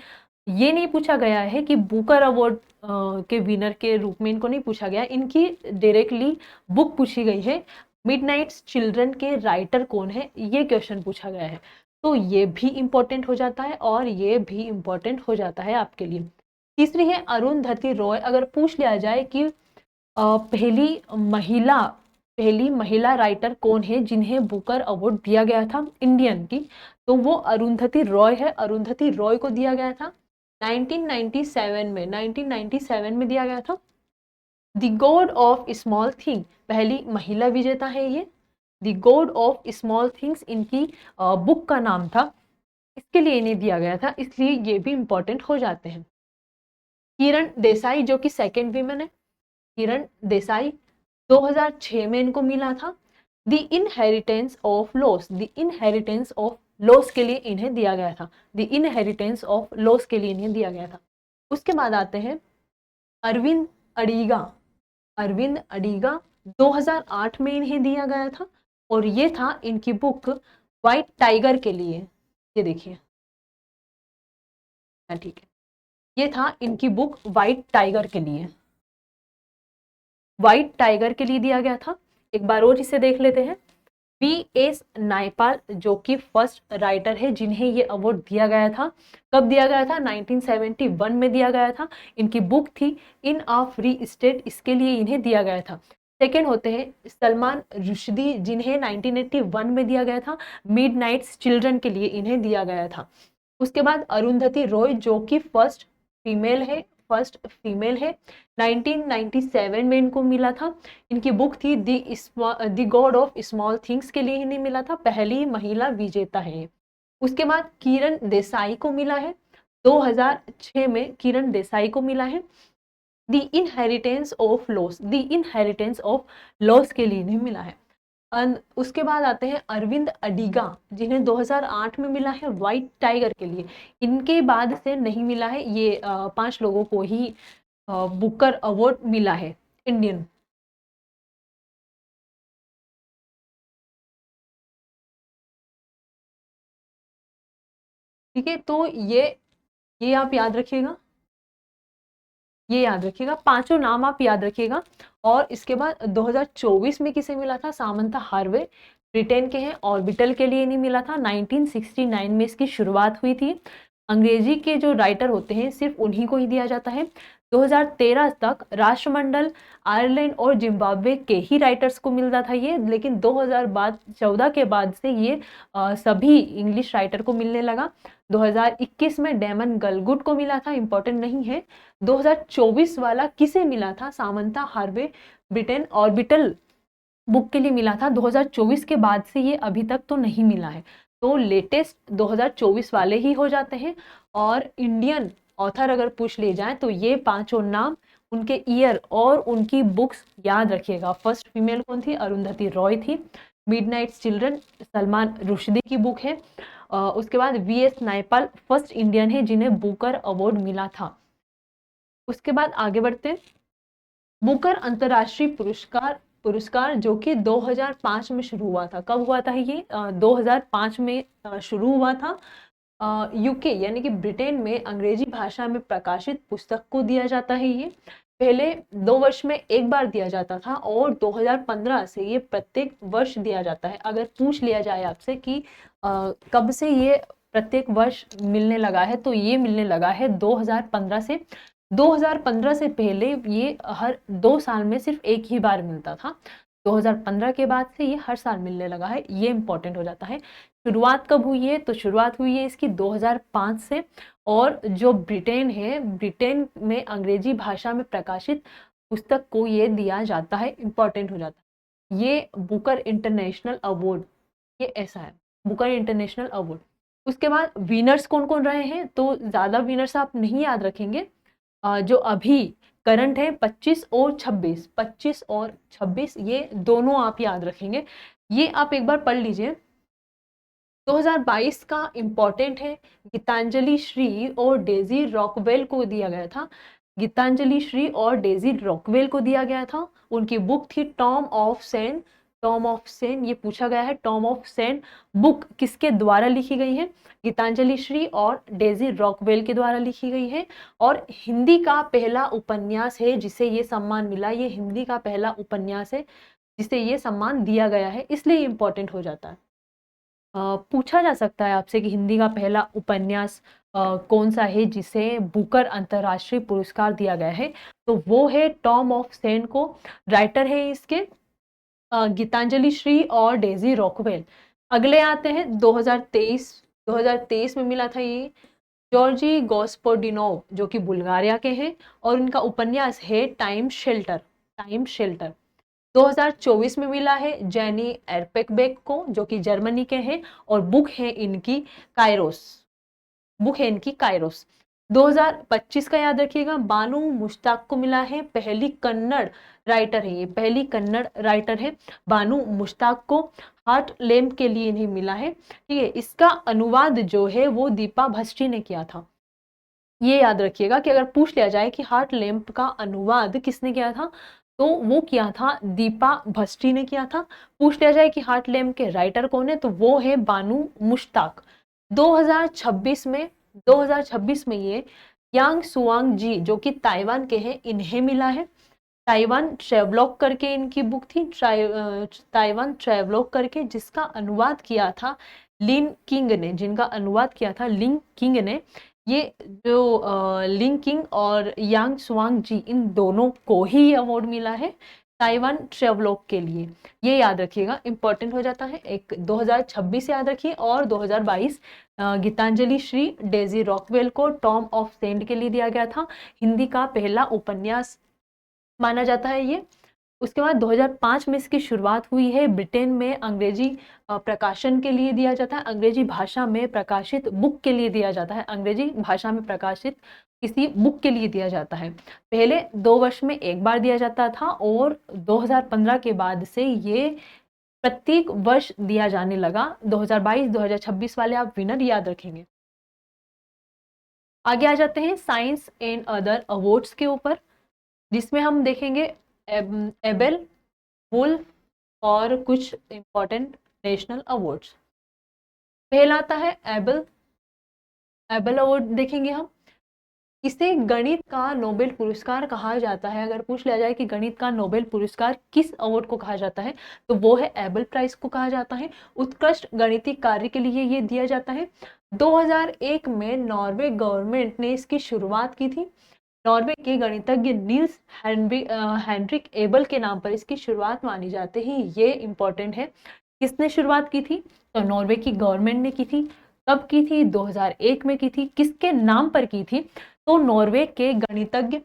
ये नहीं पूछा गया है कि बुकर अवार्ड के विनर के रूप में इनको नहीं पूछा गया, इनकी डायरेक्टली बुक पूछी गई है। मिडनाइट चिल्ड्रन के राइटर कौन है, ये क्वेश्चन पूछा गया है। तो ये भी इंपॉर्टेंट हो जाता है और ये भी इंपॉर्टेंट हो जाता है आपके लिए। तीसरी है अरुंधति रॉय। अगर पूछ लिया जाए कि पहली महिला राइटर कौन है जिन्हें बुकर अवार्ड दिया गया था इंडियन की, तो वो अरुंधति रॉय है। अरुंधति रॉय को दिया गया था 1997 में दिया गया था। The God of small thing, पहली महिला विजेता है ये। The God of small things इनकी बुक का नाम था, इसके लिए इन्हें दिया गया था, इसलिए ये भी इंपॉर्टेंट हो जाते हैं। किरण देसाई जो कि सेकेंड वीमेन है, किरण देसाई 2006 में इनको मिला था। The inheritance of loss, the inheritance of loss के लिए इन्हें दिया गया था। द इनहेरिटेंस ऑफ लॉस के लिए इन्हें दिया गया था। उसके बाद आते हैं अरविंद अडिगा। अरविंद अडिगा 2008 में इन्हें दिया गया था और ये था इनकी बुक व्हाइट टाइगर के लिए। ये देखिए, ठीक है, ये था इनकी बुक व्हाइट टाइगर के लिए। व्हाइट टाइगर के लिए दिया गया था। एक बार और इसे देख लेते हैं। वी.एस. नायपाल जो कि फर्स्ट राइटर है जिन्हें ये अवार्ड दिया गया था। कब दिया गया था? 1971 में दिया गया था। इनकी बुक थी इन अ फ्री स्टेट, इसके लिए इन्हें दिया गया था। सेकेंड होते हैं सलमान रुश्दी जिन्हें 1981 में दिया गया था। मिडनाइट चिल्ड्रन के लिए इन्हें दिया गया था। उसके बाद अरुंधति रॉय जो कि फर्स्ट फीमेल है, 1997 में इनको मिला था। इनकी बुक थी the God of small things के लिए इन्हें मिला था, पहली महिला विजेता है। उसके बाद किरण देसाई को मिला है 2006 में, किरण देसाई को मिला है the inheritance of loss, the inheritance of loss के लिए इन्हें मिला है। उसके बाद आते हैं अरविंद अडिगा जिन्हें 2008 में मिला है व्हाइट टाइगर के लिए। इनके बाद से नहीं मिला है, ये 5 लोगों को ही बुकर अवार्ड मिला है इंडियन। ठीक है, तो ये आप याद रखिएगा, ये याद रखिएगा, पांचों नाम आप याद रखिएगा। और इसके बाद 2024 में किसे मिला था? सामंथा हार्वे, ब्रिटेन के हैं। ऑर्बिटल के लिए नहीं मिला था, 1969 में इसकी शुरुआत हुई थी। अंग्रेजी के जो राइटर होते हैं सिर्फ उन्हीं को ही दिया जाता है। 2013 तक राष्ट्रमंडल, आयरलैंड और जिम्बाब्वे के ही राइटर्स को मिलता था ये, लेकिन 2014 के बाद से ये सभी इंग्लिश राइटर को मिलने लगा। 2021 में डेमन गलगुड को मिला था, इंपॉर्टेंट नहीं है। 2024 वाला किसे मिला था? Samantha Harvey, Britain, orbital book के लिए मिला था। 2024 के बाद से ये अभी तक तो नहीं मिला है, तो लेटेस्ट 2024 वाले ही हो जाते हैं। और इंडियन ऑथर अगर पूछ लिए जाए तो ये पांचों नाम, उनके ईयर और उनकी बुक्स याद रखिएगा। फर्स्ट फीमेल कौन थी? अरुंधति रॉय थी। मिडनाइट चिल्ड्रन सलमान रुश्दी की बुक है। उसके बाद वी.एस. नायपाल फर्स्ट इंडियन है जिन्हें बुकर अवार्ड मिला था। उसके बाद आगे बढ़ते, बुकर अंतर्राष्ट्रीय पुरस्कार जो कि 2005 में शुरू हुआ था। कब हुआ था ये? 2005 में शुरू हुआ था। यूके यानी कि ब्रिटेन में अंग्रेजी भाषा में प्रकाशित पुस्तक को दिया जाता है। ये पहले 2 वर्ष में एक बार दिया जाता था और 2015 से ये प्रत्येक वर्ष दिया जाता है। अगर पूछ लिया जाए आपसे कि कब से ये प्रत्येक वर्ष मिलने लगा है, तो ये मिलने लगा है 2015 से। 2015 से पहले ये हर 2 साल में सिर्फ एक ही बार मिलता था। 2015 के बाद से ये हर साल मिलने लगा है, ये इंपॉर्टेंट हो जाता है। शुरुआत कब हुई है? तो शुरुआत हुई है इसकी 2005 से। और जो ब्रिटेन है, ब्रिटेन में अंग्रेजी भाषा में प्रकाशित पुस्तक को ये दिया जाता है, इंपॉर्टेंट हो जाता है। ये बुकर इंटरनेशनल अवार्ड, ये ऐसा है, बुकर इंटरनेशनल अवार्ड। उसके बाद विनर्स कौन कौन रहे हैं, तो ज़्यादा विनर्स आप नहीं याद रखेंगे, जो अभी करंट है 25 और 26, 25 और 26 ये दोनों आप याद रखेंगे। ये आप एक बार पढ़ लीजिए। 2022 का इम्पोर्टेंट है, गीतांजलि श्री और डेजी रॉकवेल को दिया गया था। गीतांजलि श्री और डेजी रॉकवेल को दिया गया था। उनकी बुक थी Tom of Sen. Tom of Sen, ये पूछा गया है, टॉम ऑफ सेन बुक किसके द्वारा लिखी गई है? गीतांजलि श्री और डेजी रॉकवेल के द्वारा लिखी गई है। और हिंदी का पहला उपन्यास है जिसे ये सम्मान मिला। ये हिंदी का पहला उपन्यास है जिसे ये सम्मान दिया गया है, इसलिए इम्पोर्टेंट हो जाता है। पूछा जा सकता है आपसे कि हिंदी का पहला उपन्यास कौन सा है जिसे बुकर अंतर्राष्ट्रीय पुरस्कार दिया गया है, तो वो है टॉम ऑफ सेन को। राइटर है इसके गीतांजलि श्री और डेजी रॉकवेल। अगले आते हैं 2023 में मिला था ये जॉर्जी गॉस्पोडिनोव, जो कि बुल्गारिया के हैं, और इनका उपन्यास है टाइम शेल्टर। टाइम शेल्टर 2024 में मिला है जेनी एरपेकबेक को, जो कि जर्मनी के हैं, और बुक है इनकी कायरोस। बुक है इनकी कायरोस। 2025 का याद रखिएगा, बानू मुश्ताक को मिला है, पहली कन्नड़ राइटर है ये, पहली कन्नड़ राइटर है बानू मुश्ताक को। हार्ट लैम्प के लिए इन्हें मिला है, ठीक है। इसका अनुवाद जो है वो दीपा भस्टी ने किया था। ये याद रखिएगा कि अगर पूछ लिया जाए कि हार्ट लैम्प का अनुवाद किसने किया था, तो वो किया था दीपा भस्टी ने किया था। पूछ लिया जाए कि हार्ट लैम्प के राइटर कौन है, तो वो है बानू मुश्ताक। 2026 में ये यांग सुआंग जी, जो कि ताइवान के हैं, इन्हें मिला है। ताइवान ट्रेवलॉग करके इनकी बुक थी, ताइवान ट्रेवलॉग करके, जिसका अनुवाद किया था लिन किंग ने, जिनका अनुवाद किया था लिन किंग ने। ये जो लिन किंग और यांग सुआंग जी, इन दोनों को ही अवार्ड मिला है ताइवान ट्रेवलॉग के लिए। ये याद रखिएगा, इंपॉर्टेंट हो जाता है। एक 2026 याद रखिए, और 2022 गीतांजलि श्री डेजी रॉकवेल को टॉम ऑफ सेंड के लिए दिया गया था। हिंदी का पहला उपन्यास माना जाता है ये। उसके बाद 2005 में इसकी शुरुआत हुई है। ब्रिटेन में अंग्रेजी प्रकाशन के लिए दिया जाता है, अंग्रेजी भाषा में प्रकाशित बुक के लिए दिया जाता है, अंग्रेजी भाषा में प्रकाशित किसी बुक के लिए दिया जाता है। पहले 2 वर्ष में एक बार दिया जाता था, और 2015 के बाद से ये प्रत्येक वर्ष दिया जाने लगा। 2022-2026 वाले आप विनर याद रखेंगे। आगे आ जाते हैं साइंस एंड अदर अवार्ड्स के ऊपर, जिसमें हम देखेंगे एबेल, वुल्फ और कुछ इंपॉर्टेंट नेशनल अवार्ड्स। पहला आता है एबेल अवार्ड, देखेंगे हम। इसे गणित का नोबेल पुरस्कार कहा जाता है। अगर पूछ लिया जाए कि गणित का नोबेल पुरस्कार किस अवार्ड को कहा जाता है, तो वो है एबेल प्राइज को कहा जाता है। उत्कृष्ट गणितीय कार्य के लिए ये दिया जाता है। 2001 में नॉर्वे गवर्नमेंट ने इसकी शुरुआत की थी। नॉर्वे के गणितज्ञ नील्स हेनरिक एबल के नाम पर इसकी शुरुआत मानी जाती है। ये इंपॉर्टेंट है, किसने शुरुआत की थी, तो नॉर्वे की गवर्नमेंट ने की थी। कब की थी, 2001 में की थी। किसके नाम पर की थी, तो नॉर्वे के गणितज्ञ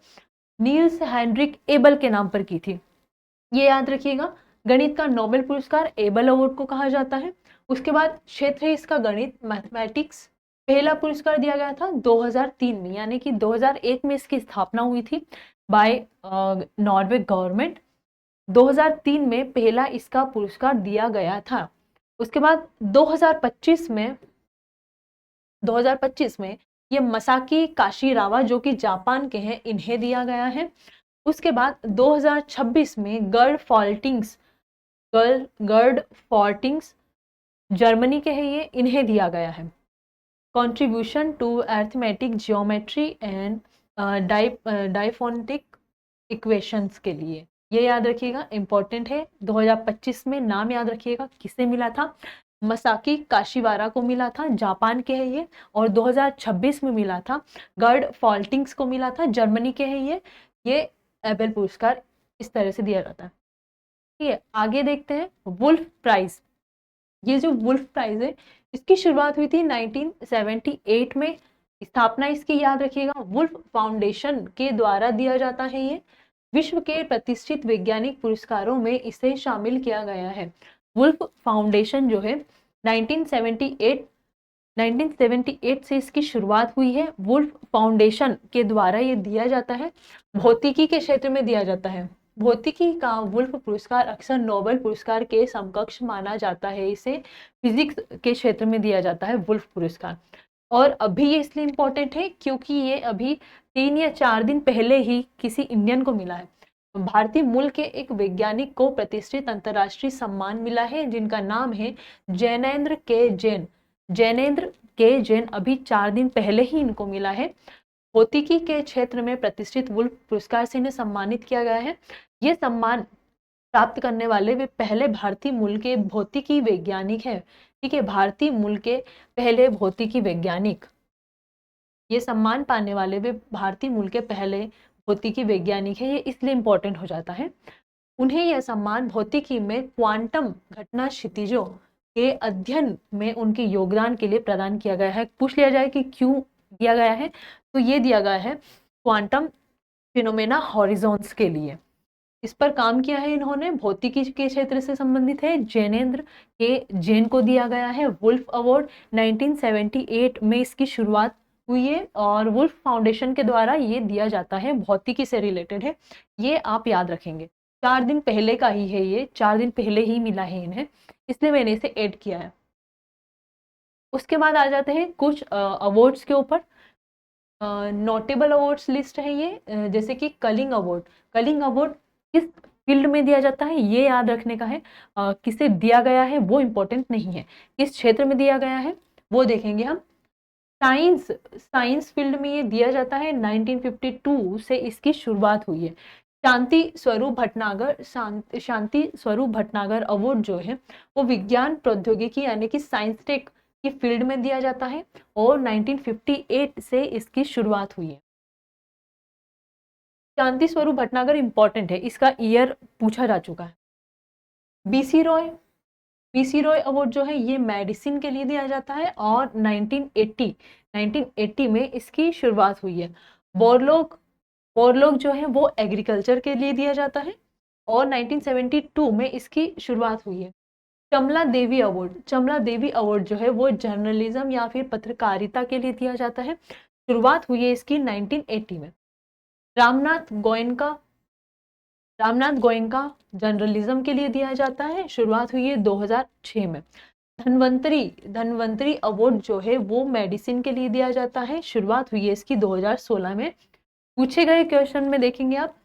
नील्स हेनरिक एबल के नाम पर की थी। ये याद रखिएगा, गणित का नोबेल पुरस्कार एबल अवार्ड को कहा जाता है। उसके बाद क्षेत्र है इसका गणित, मैथमेटिक्स। पहला पुरस्कार दिया गया था 2003 में, यानी कि 2001 में इसकी स्थापना हुई थी बाय नॉर्वे गवर्नमेंट। 2003 में पहला इसका पुरस्कार दिया गया था। उसके बाद 2025 में ये मसाकी काशीरावा, जो कि जापान के हैं, इन्हें दिया गया है। उसके बाद 2026 में गर्ड फॉर्टिंग्स जर्मनी के हैं, ये इन्हें दिया गया है। Contribution to arithmetic geometry and diophantine equations के लिए, ये याद रखिएगा, इंपॉर्टेंट है। 2025 में नाम याद रखिएगा किसे मिला था, मसाकी काशीवारा को मिला था, जापान के हैं ये। और 2026 में मिला था गर्ड फॉल्टिंग्स को मिला था, जर्मनी के हैं ये एबेल पुरस्कार इस तरह से दिया जाता है। ठीक है, आगे देखते हैं वुल्फ प्राइज। ये जो वुल्फ प्राइज है, इसकी शुरुआत हुई थी 1978 में। स्थापना इसकी याद रखिएगा वुल्फ फाउंडेशन के द्वारा दिया जाता है ये। विश्व के प्रतिष्ठित वैज्ञानिक पुरस्कारों में इसे शामिल किया गया है। वुल्फ फाउंडेशन जो है 1978 से इसकी शुरुआत हुई है। वुल्फ फाउंडेशन के द्वारा ये दिया जाता है, भौतिकी के क्षेत्र में दिया जाता है। भौतिकी का वुल्फ पुरस्कार अक्सर नोबेल पुरस्कार के समकक्ष माना जाता है। इसे फिजिक्स के क्षेत्र में दिया जाता है वुल्फ पुरस्कार। और अभी ये इसलिए इम्पोर्टेंट है क्योंकि ये अभी 3 या 4 दिन पहले ही किसी इंडियन को मिला है। भारतीय मूल के एक वैज्ञानिक को प्रतिष्ठित अंतर्राष्ट्रीय सम्मान मिला है जिनका नाम है जैनेंद्र के जैन। जैनेंद्र के जैन अभी 4 दिन पहले ही इनको मिला है। भौतिकी के क्षेत्र में प्रतिष्ठित वुल्फ पुरस्कार से इन्हें सम्मानित किया गया है। ये सम्मान प्राप्त करने वाले वे पहले भारतीय मूल के भौतिकी वैज्ञानिक हैं। ठीक है, भारतीय मूल के पहले भौतिकी वैज्ञानिक, ये सम्मान पाने वाले वे भारतीय मूल के पहले भौतिकी वैज्ञानिक है। ये इसलिए इंपॉर्टेंट हो जाता है। उन्हें यह सम्मान भौतिकी में क्वांटम घटना क्षितिजों के अध्ययन में उनके योगदान के लिए प्रदान किया गया है। पूछ लिया जाए कि क्यों दिया गया है, तो ये दिया गया है क्वांटम फिनोमेना हॉरिजॉन्स के लिए। इस पर काम किया है इन्होंने, भौतिकी के क्षेत्र से संबंधित है। जैनेंद्र के जैन को दिया गया है वुल्फ अवार्ड। 1978 में इसकी शुरुआत हुई है और वुल्फ फाउंडेशन के द्वारा ये दिया जाता है, भौतिकी से रिलेटेड है। ये आप याद रखेंगे, 4 दिन पहले का ही है, ये 4 दिन पहले ही मिला है इन्हें, इसलिए मैंने इसे ऐड किया है। उसके बाद आ जाते हैं कुछ अवार्ड्स के ऊपर। नोटेबल अवार्ड्स लिस्ट है ये, जैसे कि कलिंग अवार्ड। कलिंग अवार्ड किस फील्ड में दिया जाता है ये याद रखने का है। किसे दिया गया है वो इम्पोर्टेंट नहीं है, किस क्षेत्र में दिया गया है वो देखेंगे हम। साइंस फील्ड में ये दिया जाता है। 1952 से इसकी शुरुआत हुई है। शांति स्वरूप भटनागर अवार्ड जो है वो विज्ञान प्रौद्योगिकी यानी कि साइंस टेक की फील्ड में दिया जाता है और 1958 से इसकी शुरुआत हुई है। शांति स्वरूप भटनागर इंपॉर्टेंट है, इसका ईयर पूछा जा चुका है। बीसी रॉय अवार्ड जो है ये मेडिसिन के लिए दिया जाता है और 1980 में इसकी शुरुआत हुई है। बोरलॉग जो है वो एग्रीकल्चर के लिए दिया जाता है और 1972 में इसकी शुरुआत हुई है। चमला देवी अवार्ड जो है वो जर्नलिज्म या फिर पत्रकारिता के लिए दिया जाता है। शुरुआत हुई है इसकी 1980 में। रामनाथ गोयनका जर्नलिज्म के लिए दिया जाता है, शुरुआत हुई है 2006 में। धनवंतरी अवार्ड जो है वो मेडिसिन के लिए दिया जाता है, शुरुआत हुई है इसकी 2016 में। पूछे गए क्वेश्चन में देखेंगे आप,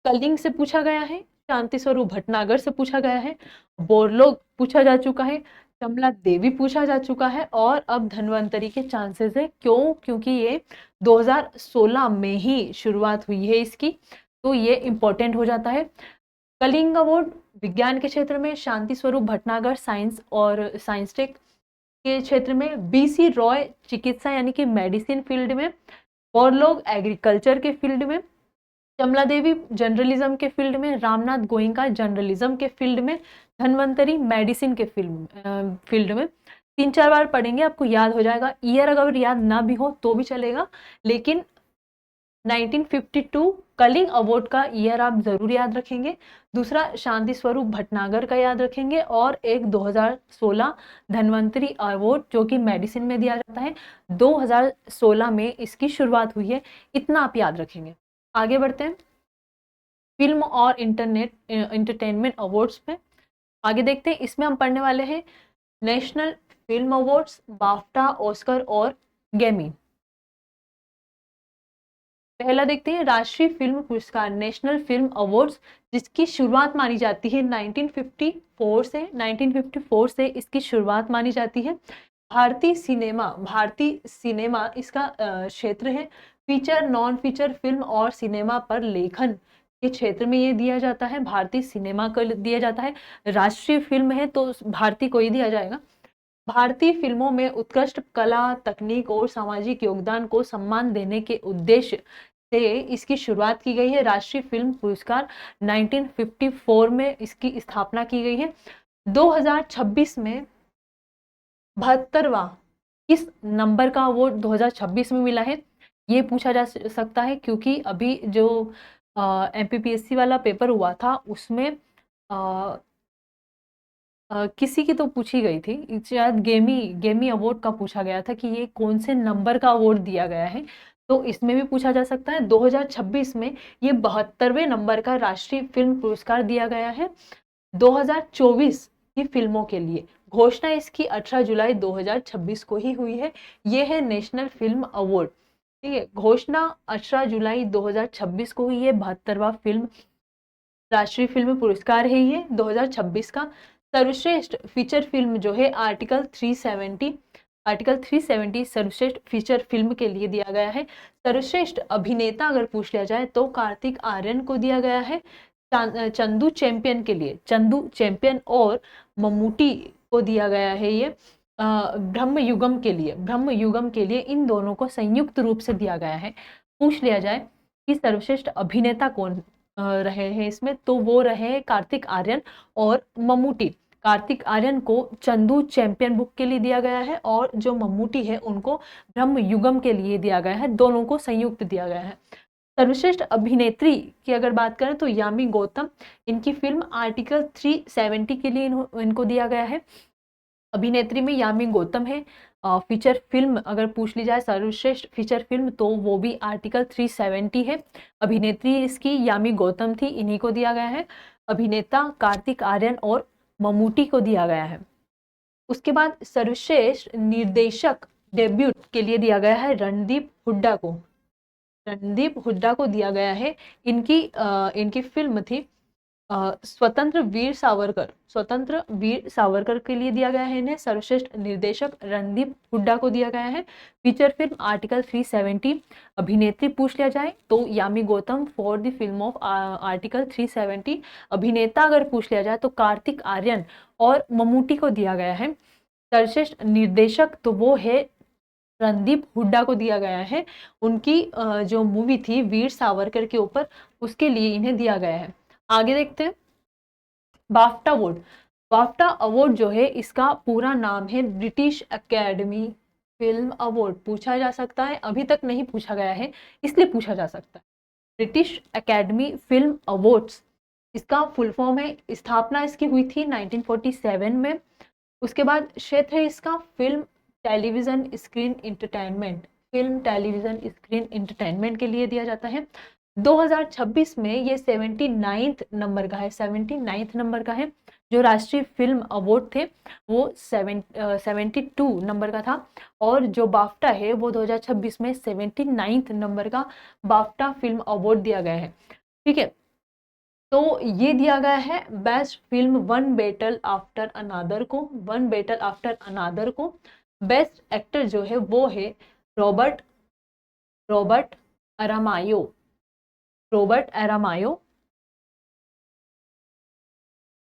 कलिंग से पूछा गया है, शांति स्वरूप भटनागर से पूछा गया है, बोरलॉग पूछा जा चुका है, कमला देवी पूछा जा चुका है और अब धनवंतरी के चांसेस है। क्योंकि ये 2016 में ही शुरुआत हुई है इसकी, तो ये इंपॉर्टेंट हो जाता है। कलिंग अवार्ड विज्ञान के क्षेत्र में, शांति स्वरूप भटनागर साइंस और साइंस टेक के क्षेत्र में, बीसी रॉय चिकित्सा यानी कि मेडिसिन फील्ड में, बोरलॉग एग्रीकल्चर के फील्ड में, कमला देवी जर्नलिज्म के फील्ड में, रामनाथ गोयनका जर्नलिज्म के फील्ड में, धनवंतरी मेडिसिन के फील्ड में। 3-4 बार पढ़ेंगे आपको याद हो जाएगा। ईयर अगर याद ना भी हो तो भी चलेगा, लेकिन 1952 कलिंग अवार्ड का ईयर आप जरूर याद रखेंगे। दूसरा शांति स्वरूप भटनागर का याद रखेंगे और एक 2016 धनवंतरी अवार्ड जो कि मेडिसिन में दिया जाता है, 2016 में इसकी शुरुआत हुई है। इतना आप याद रखेंगे। आगे बढ़ते हैं फिल्म और इंटरटेनमेंट अवार्ड्स पे। आगे देखते हैं, इसमें हम पढ़ने वाले हैं national film awards, BAFTA, Oscar और ग्रैमी। पहला देखते हैं राष्ट्रीय फिल्म पुरस्कार, नेशनल फिल्म अवार्ड्स, जिसकी शुरुआत मानी जाती है 1954 से इसकी शुरुआत मानी जाती है। भारतीय सिनेमा इसका क्षेत्र है। फीचर, नॉन फीचर फिल्म और सिनेमा पर लेखन के क्षेत्र में ये दिया जाता है। भारतीय सिनेमा को दिया जाता है। राष्ट्रीय फिल्म है तो भारतीय को ही दिया जाएगा। भारतीय फिल्मों में उत्कृष्ट कला, तकनीक और सामाजिक योगदान को सम्मान देने के उद्देश्य से इसकी शुरुआत की गई है। राष्ट्रीय फिल्म पुरस्कार 1954 में इसकी स्थापना की गई है। 2026 में 72वां किस नंबर का अवार्ड 2026 में मिला है ये पूछा जा सकता है, क्योंकि अभी जो MPPSC वाला पेपर हुआ था उसमें किसी की तो पूछी गई थी, शायद गेमी गेमी अवार्ड का पूछा गया था कि ये कौन से नंबर का अवार्ड दिया गया है, तो इसमें भी पूछा जा सकता है। 2026 में ये 72वें नंबर का राष्ट्रीय फिल्म पुरस्कार दिया गया है 2024 की फिल्मों के लिए। घोषणा इसकी 18 जुलाई 2026 को ही हुई है। ये है नेशनल फिल्म अवार्ड, ठीक है। घोषणा 18 जुलाई 2026 को हुई है। 72वां फिल्म राष्ट्रीय फिल्म पुरस्कार है ये 2026 का। सर्वश्रेष्ठ फीचर फिल्म जो है आर्टिकल 370 सर्वश्रेष्ठ फीचर फिल्म के लिए दिया गया है। सर्वश्रेष्ठ अभिनेता अगर पूछ लिया जाए तो कार्तिक आर्यन को दिया गया है चंदू चैंपियन के लिए, चंदू चैंपियन, और मम्मूटी को दिया गया है ये ब्रह्म युगम के लिए, ब्रह्म युगम के लिए। इन दोनों को संयुक्त रूप से दिया गया है। पूछ लिया जाए कि सर्वश्रेष्ठ अभिनेता कौन रहे हैं इसमें, तो वो रहे कार्तिक आर्यन और मम्मूटी। कार्तिक आर्यन को चंदू चैंपियन बुक के लिए दिया गया है और जो मम्मूटी है उनको ब्रह्म युगम के लिए दिया गया है, दोनों को संयुक्त दिया गया है। सर्वश्रेष्ठ अभिनेत्री की अगर बात करें तो यामी गौतम, इनकी फिल्म आर्टिकल 370 के लिए इनको दिया गया है। अभिनेत्री में यामी गौतम है। फीचर फिल्म अगर पूछ ली जाए सर्वश्रेष्ठ फीचर फिल्म तो वो भी आर्टिकल 370 है। अभिनेत्री इसकी यामी गौतम थी, इन्हीं को दिया गया है। अभिनेता कार्तिक आर्यन और मम्मूटी को दिया गया है। उसके बाद सर्वश्रेष्ठ निर्देशक डेब्यूट के लिए दिया गया है रणदीप हुड्डा को, रणदीप हुड्डा को दिया गया है। इनकी फिल्म थी स्वतंत्र वीर सावरकर, स्वतंत्र वीर सावरकर के लिए दिया गया है इन्हें। सर्वश्रेष्ठ निर्देशक रणदीप हुड्डा को दिया गया है। Feature film article 370। अभिनेत्री पूछ लिया जाए तो Yami Gautam for the film of article 370। अभिनेता अगर पूछ लिया जाए तो कार्तिक आर्यन और मम्मूटी को दिया गया है। सर्वश्रेष्ठ निर्देशक तो वो है रणदीप हुड्डा को दिया गया है। उनकी जो मूवी थी वीर सावरकर के ऊपर, उसके लिए इन्हें दिया गया है। आगे देखते हैं बाफ्टा अवार्ड। बाफ्टा अवार्ड जो है इसका पूरा नाम है ब्रिटिश एकेडमी फिल्म अवार्ड। पूछा जा सकता है, अभी तक नहीं पूछा गया है इसलिए पूछा जा सकता है। ब्रिटिश एकेडमी फिल्म अवार्ड्स इसका फुल फॉर्म है। स्थापना इसकी हुई थी 1947 में। उसके बाद क्षेत्र है इसका film television screen entertainment, film television screen entertainment के लिए दिया जाता है। 2026 में ये 79th नंबर का है, 79th नंबर का है। जो राष्ट्रीय फिल्म अवार्ड थे वो 72 नंबर का था, और जो बाफ्टा है वो 2026 में 79th नंबर का बाफ्टा फिल्म अवार्ड दिया गया है, ठीक है। तो ये दिया गया है best film one battle after अनादर को, वन बैटल आफ्टर अनादर को। बेस्ट एक्टर जो है वो है रॉबर्ट रॉबर्ट अरामायो, रॉबर्ट एरामायो,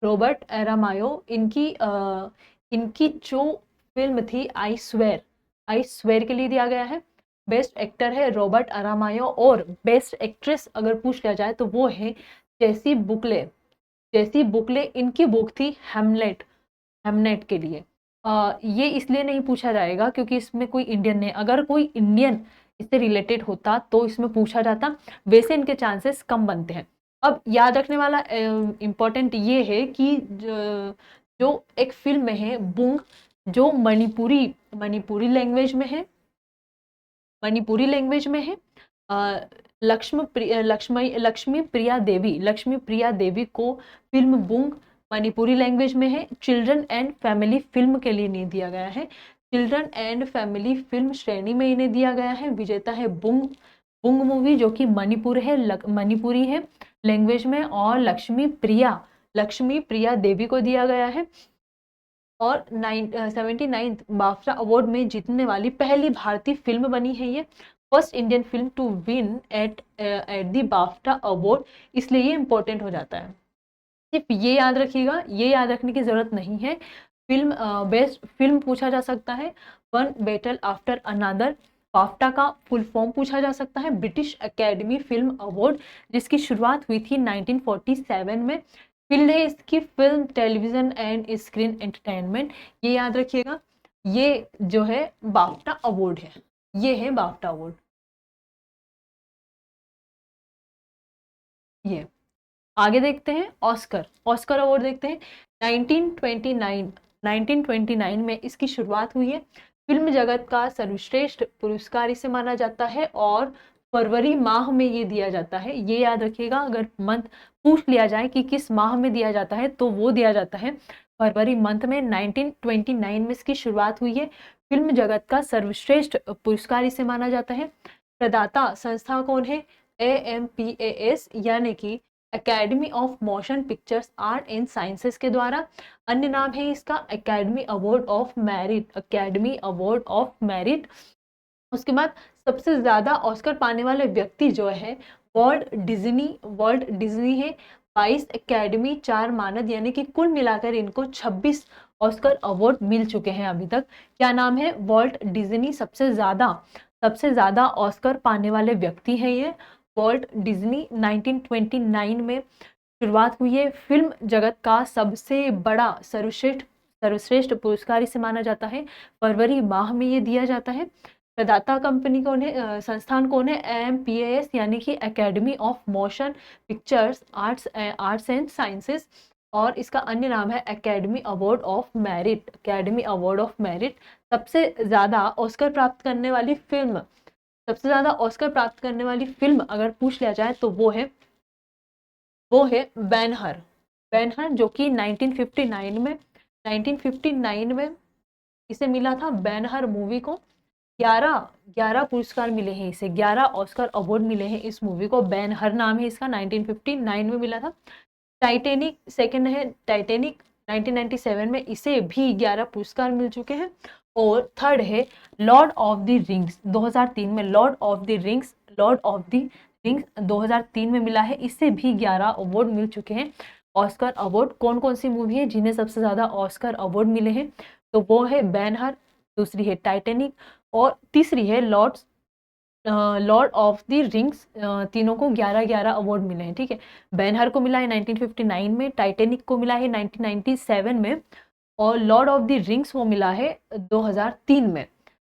रॉबर्ट एरामायो। इनकी जो फिल्म थी आई स्वेर, आई स्वेर के लिए दिया गया है। बेस्ट एक्टर है रॉबर्ट एरामायो, और बेस्ट एक्ट्रेस अगर पूछ लिया जाए तो वो है जेसी बुकले, जेसी बुकले। इनकी बुक थी हेमलेट, हेमनेट के लिए। ये इसलिए नहीं पूछा जाएगा क्योंकि इसमें कोई इंडियन नहीं, अगर कोई इंडियन इससे रिलेटेड होता तो इसमें पूछा जाता, वैसे इनके चांसेस कम बनते हैं। अब याद रखने वाला इम्पोर्टेंट ये है कि जो एक फिल्म में है बुंग, जो मणिपुरी लैंग्वेज में है, मणिपुरी लैंग्वेज में है। लक्ष्मी प्रिया देवी को फिल्म बुंग मणिपुरी लैंग्वेज में है। चिल्ड्रन एंड फैमिली फिल्म के लिए नहीं दिया गया है, चिल्ड्रन एंड फैमिली फिल्म श्रेणी में इन्हें दिया गया है। विजेता है बुंग, बुंग मूवी जो कि मणिपुरी है लैंग्वेज में, और लक्ष्मी प्रिया देवी को दिया गया है। और 79th बाफ्टा अवार्ड में जीतने वाली पहली भारतीय फिल्म बनी है ये, first Indian film to win at the BAFTA award, इसलिए ये इंपॉर्टेंट हो जाता है। सिर्फ ये याद रखिएगा, ये याद रखने की जरूरत नहीं है। फिल्म बेस्ट फिल्म पूछा जा सकता है, one battle after another. BAFTA का फुल फॉर्म पूछा जा सकता है ब्रिटिश एकेडमी फिल्म अवार्ड, जिसकी शुरुआत हुई थी 1947 में। फील्ड है इसकी film television and screen entertainment, ये याद रखिएगा। ये जो है बाफ्टा अवार्ड है, ये है बाफ्टा अवार्ड। ये आगे देखते हैं ऑस्कर। ऑस्कर अवार्ड देखते हैं। 1929 में इसकी शुरुआत हुई है। फिल्म जगत का सर्वश्रेष्ठ पुरस्कार इसे माना जाता है और फरवरी माह में ये दिया जाता है। ये याद रखिएगा, अगर मंथ पूछ लिया जाए कि किस माह में दिया जाता है तो वो दिया जाता है फरवरी मंथ में। 1929 में इसकी शुरुआत हुई है। फिल्म जगत का सर्वश्रेष्ठ पुरस्कार इसे माना जाता है। प्रदाता संस्था कौन है? AMPAS यानी कि academy of motion pictures art and sciences के द्वारा। अन्य नाम है इसका academy award of merit. Academy award of merit. उसके बाद सबसे ज्यादा ऑस्कर पाने वाले व्यक्ति जो है वर्ल्ड डिज्नी है। 22 एकेडमी, 4 मानद, यानी कि कुल मिलाकर इनको 26 ऑस्कर अवार्ड मिल चुके हैं अभी तक। क्या नाम है? World Disney. सबसे ज्यादा ऑस्कर पाने वाले व्यक्ति हैं ये वर्ल्ट डिज्नी। 1929 में शुरुआत हुई है। फिल्म जगत का सबसे बड़ा सर्वश्रेष्ठ पुरस्कार इसे माना जाता है। फरवरी माह में ये दिया जाता है। प्रदाता कंपनी कौन है? संस्थान कौन है? AMPAS यानी कि academy of motion pictures arts and sciences. और इसका अन्य नाम है academy award of merit. Academy award of merit. सबसे ज्यादा ऑस्कर प्राप्त करने वाली फिल्म, सबसे ज्यादा ऑस्कर प्राप्त करने वाली फिल्म अगर पूछ लिया जाए तो वो है बैनहर। बैनहर जो कि 1959 में इसे मिला था। बैनहर मूवी को 11 पुरस्कार मिले हैं इसे, 11 ऑस्कर अवार्ड मिले हैं इस मूवी को। बैनहर नाम है इसका, 1959 में मिला था। टाइटैनिक सेकंड है। टाइटैनिक 1997 में इसे भी 11 पुरस्कार मिल चुके हैं। और थर्ड है लॉर्ड ऑफ द रिंग्स 2003 में। लॉर्ड ऑफ द रिंग्स 2003 में मिला है। इससे भी 11 अवार्ड मिल चुके हैं। ऑस्कर अवार्ड कौन कौन सी मूवी है जिन्हें सबसे ज्यादा ऑस्कर अवार्ड मिले हैं? तो वो है बैनहर, दूसरी है टाइटैनिक और तीसरी है लॉर्ड ऑफ द रिंग्स। तीनों को 11-11 अवार्ड मिले हैं। ठीक है, बैनहर को मिला है 1959 में, टाइटैनिक को मिला है 1997 में और लॉर्ड ऑफ द रिंग्स को मिला है 2003 में।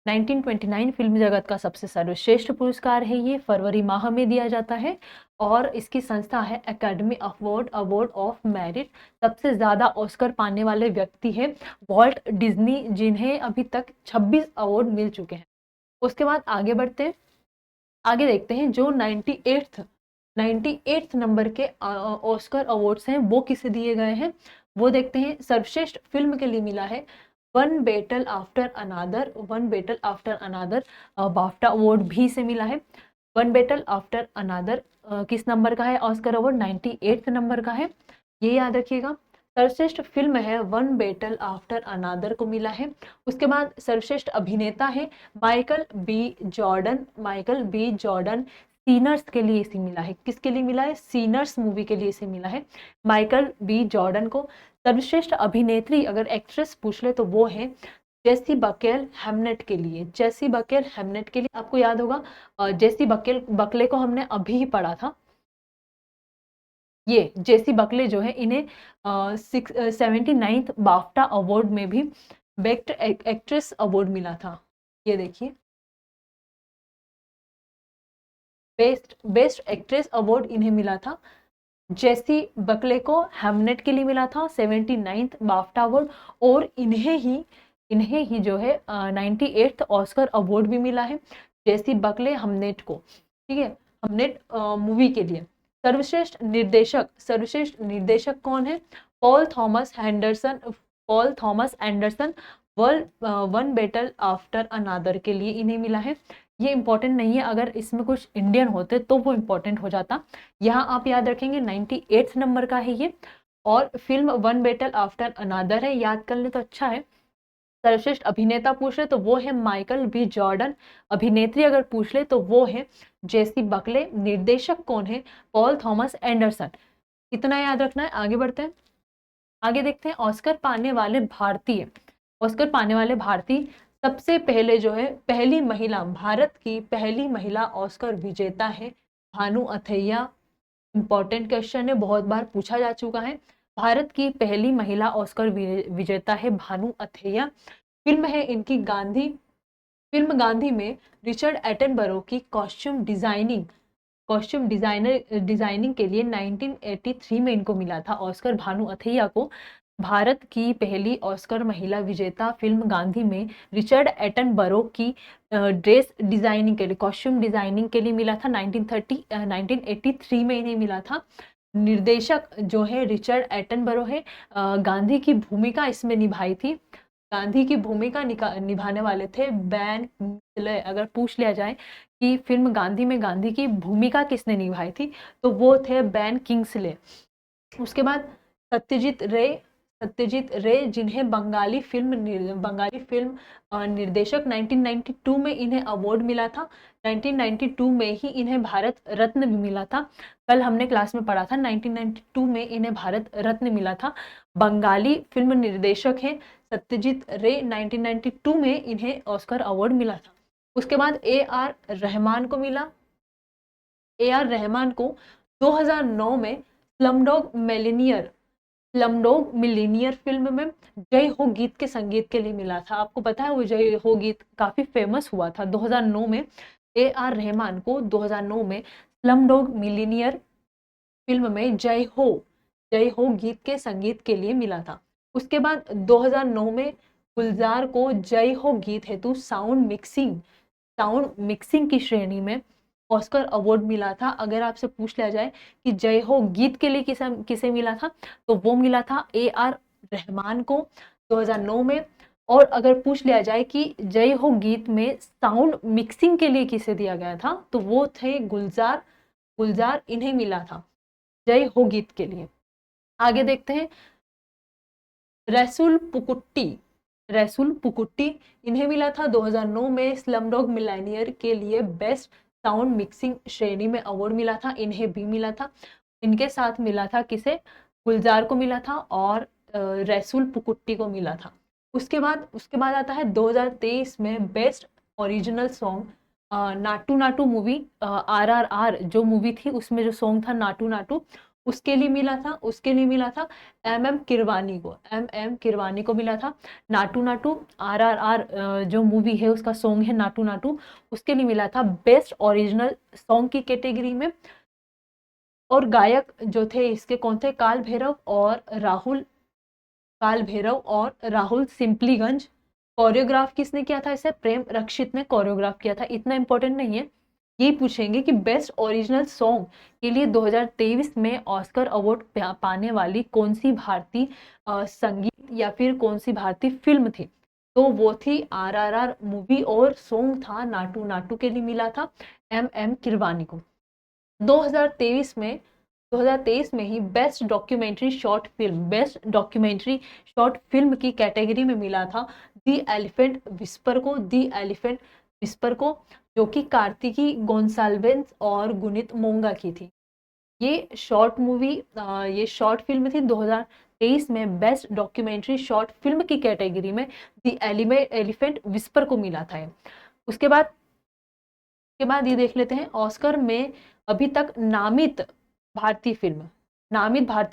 1929 फिल्म जगत का सबसे सर्वश्रेष्ठ पुरस्कार है। ये फरवरी माह में दिया जाता है और इसकी संस्था है एकेडमी अवार्ड ऑफ मेरिट। सबसे ज्यादा ऑस्कर पाने वाले व्यक्ति है वॉल्ट डिज्नी, जिन्हें अभी तक 26 अवार्ड मिल चुके हैं। उसके बाद आगे बढ़ते हैं। आगे देखते हैं जो 98th नंबर के ऑस्कर अवार्ड्स हैं वो किसे दिए गए हैं वो देखते हैं। सर्वश्रेष्ठ फिल्म के लिए मिला है one battle after another. BAFTA award भी से मिला है। वन बेटल आफ्टर अनादर किस नंबर का है ऑस्कर अवार्ड? 98th नंबर का है, ये याद रखिएगा। सर्वश्रेष्ठ फिल्म है वन बेटल आफ्टर अनादर को मिला है। उसके बाद सर्वश्रेष्ठ अभिनेता है माइकल बी जॉर्डन। सीनर्स के लिए इसे मिला है। किसके लिए मिला है? सीनर्स मूवी के लिए इसे मिला है माइकल बी जॉर्डन को। सर्वश्रेष्ठ अभिनेत्री अगर एक्ट्रेस पूछ ले तो वो है जेसी बकेल हेमनेट के लिए। जेसी बकेल हेमनेट के लिए आपको याद होगा, जेसी बकले को हमने अभी ही पढ़ा था। ये जेसी बकले जो है इन्हें 79th बाफ्टा अवार्ड में भी बेस्ट एक्ट्रेस अवार्ड मिला था। ये देखिए बेस्ट एक्ट्रेस अवार्ड इन्हें मिला था। जेसी बकले को हेमनेट के लिए मिला था 79th बाफ्टा अवार्ड और इन्हें ही जो है 98th ऑस्कर अवार्ड भी मिला है जेसी बकले हमनेट को। ठीक है, हमनेट मूवी के लिए। सर्वश्रेष्ठ निर्देशक कौन है? Paul Thomas Anderson one battle after another के लिए इन्हें मिला है। ये इंपॉर्टेंट नहीं है, अगर इसमें कुछ इंडियन होते तो वो इंपॉर्टेंट हो जाता। यहाँ आप याद रखेंगे 98th नंबर का है ये। और film one battle after another है, याद कर ले तो अच्छा है। सर्वश्रेष्ठ अभिनेता पूछ ले तो वो है माइकल बी जॉर्डन। अभिनेत्री अगर पूछ ले तो वो है जेसी बकले। निर्देशक कौन है? Paul Thomas Anderson. इतना याद रखना है। आगे बढ़ते हैं। आगे देखते हैं ऑस्कर पाने वाले भारतीय। सबसे पहले जो है पहली महिला, भारत की पहली महिला ऑस्कर विजेता है भानु अथैया। इंपॉर्टेंट क्वेश्चन है, बहुत बार पूछा जा चुका है। भारत की पहली महिला ऑस्कर विजेता है भानु अथैया। फिल्म है इनकी गांधी। फिल्म गांधी में रिचर्ड एटनबरो की कॉस्ट्यूम डिजाइनिंग कॉस्ट्यूम डिजाइनिंग के लिए 1983 में इनको मिला था ऑस्कर। भानु अथैया को भारत की पहली ऑस्कर महिला विजेता फिल्म गांधी में रिचर्ड एटनबरो की ड्रेस डिजाइनिंग के लिए, कॉस्ट्यूम डिजाइनिंग के लिए मिला था। 1983 में इन्हें मिला था। निर्देशक जो है रिचर्ड एटनबरो है। गांधी की भूमिका इसमें निभाई थी। गांधी की भूमिका निभाने वाले थे बैन किंग्सले। अगर पूछ लिया जाए कि फिल्म गांधी में गांधी की भूमिका किसने निभाई थी, तो वो थे बैन किंग्सले। उसके बाद सत्यजीत रे जिन्हें बंगाली फिल्म निर्देशक 1992 में इन्हें अवार्ड मिला था। 1992 में ही इन्हें भारत रत्न भी मिला था। कल हमने क्लास में पढ़ा था 1992 में इन्हें भारत रत्न मिला था। बंगाली फिल्म निर्देशक हैं सत्यजीत रे। 1992 में इन्हें ऑस्कर अवार्ड मिला था। उसके बाद AR रहमान को मिला। AR रहमान को 2009 में स्लमडॉग मिलीनियर फिल्म में जय हो गीत के संगीत के लिए मिला था। आपको पता है वो जय हो गीत काफी फेमस हुआ था 2009 में। AR रहमान को 2009 में स्लमडॉग मिलीनियर फिल्म में जय हो गीत के संगीत के लिए मिला था। उसके बाद 2009 में गुलजार को जय हो गीत हेतु साउंड मिक्सिंग की श्रेणी में ऑस्कर अवार्ड मिला था। अगर आपसे पूछ लिया जाए कि जय हो गीत के लिए किसे मिला था, तो वो मिला था AR रहमान को 2009 में। और अगर पूछ लिया जाए कि जय हो गीत में साउंड मिक्सिंग के लिए किसे दिया गया था, तो वो थे गुलजार इन्हें मिला था जय हो गीत के लिए। आगे देखते हैं रसूल पुकुट्टी इन्हें मिला था 2009 में स्लमडॉग मिलीनियर के लिए बेस्ट साउंड मिक्सिंग श्रेणी में अवार्ड मिला था। इन्हें भी मिला था। इनके साथ मिला था किसे, गुलजार को मिला था और रसूल पुकुट्टी को मिला था। उसके बाद आता है 2023 में best original song Naatu Naatu movie RRR जो मूवी थी उसमें जो सॉन्ग था नाटू नाटू उसके लिए मिला था MM किरवानी को मिला था। नाटू नाटू RRR जो मूवी है उसका सॉन्ग है नाटू नाटू, उसके लिए मिला था बेस्ट ओरिजिनल सॉन्ग की कैटेगरी में। और गायक जो थे इसके कौन थे, काल भैरव और राहुल सिंपलीगंज। कोरियोग्राफ किसने किया था इसे, प्रेम रक्षित ने कोरियोग्राफ किया था। इतना इंपॉर्टेंट नहीं है, यही पूछेंगे कि बेस्ट ओरिजिनल सॉन्ग के लिए 2023 में ऑस्कर अवार्ड पाने वाली कौन सी भारतीय संगीत या फिर कौन सी भारतीय फिल्म थी, तो वो थी RRR मूवी और सॉन्ग था नाटू नाटू के लिए मिला था MM किरवानी को। 2023 में ही बेस्ट डॉक्यूमेंट्री शॉर्ट फिल्म की कैटेगरी में मिला था दी एलिफेंट विस्पर को जो कि कार्तिकी गोंसाल्वेंस और गुनित मोंगा की थी। ये शॉर्ट फिल्म थी। 2023 में बेस्ट डॉक्यूमेंट्री शॉर्ट फिल्म की कैटेगरी में दी एलिफेंट विस्पर को मिला था। उसके बाद ये देख लेते हैं ऑस्कर में अभी तक नामित भारतीय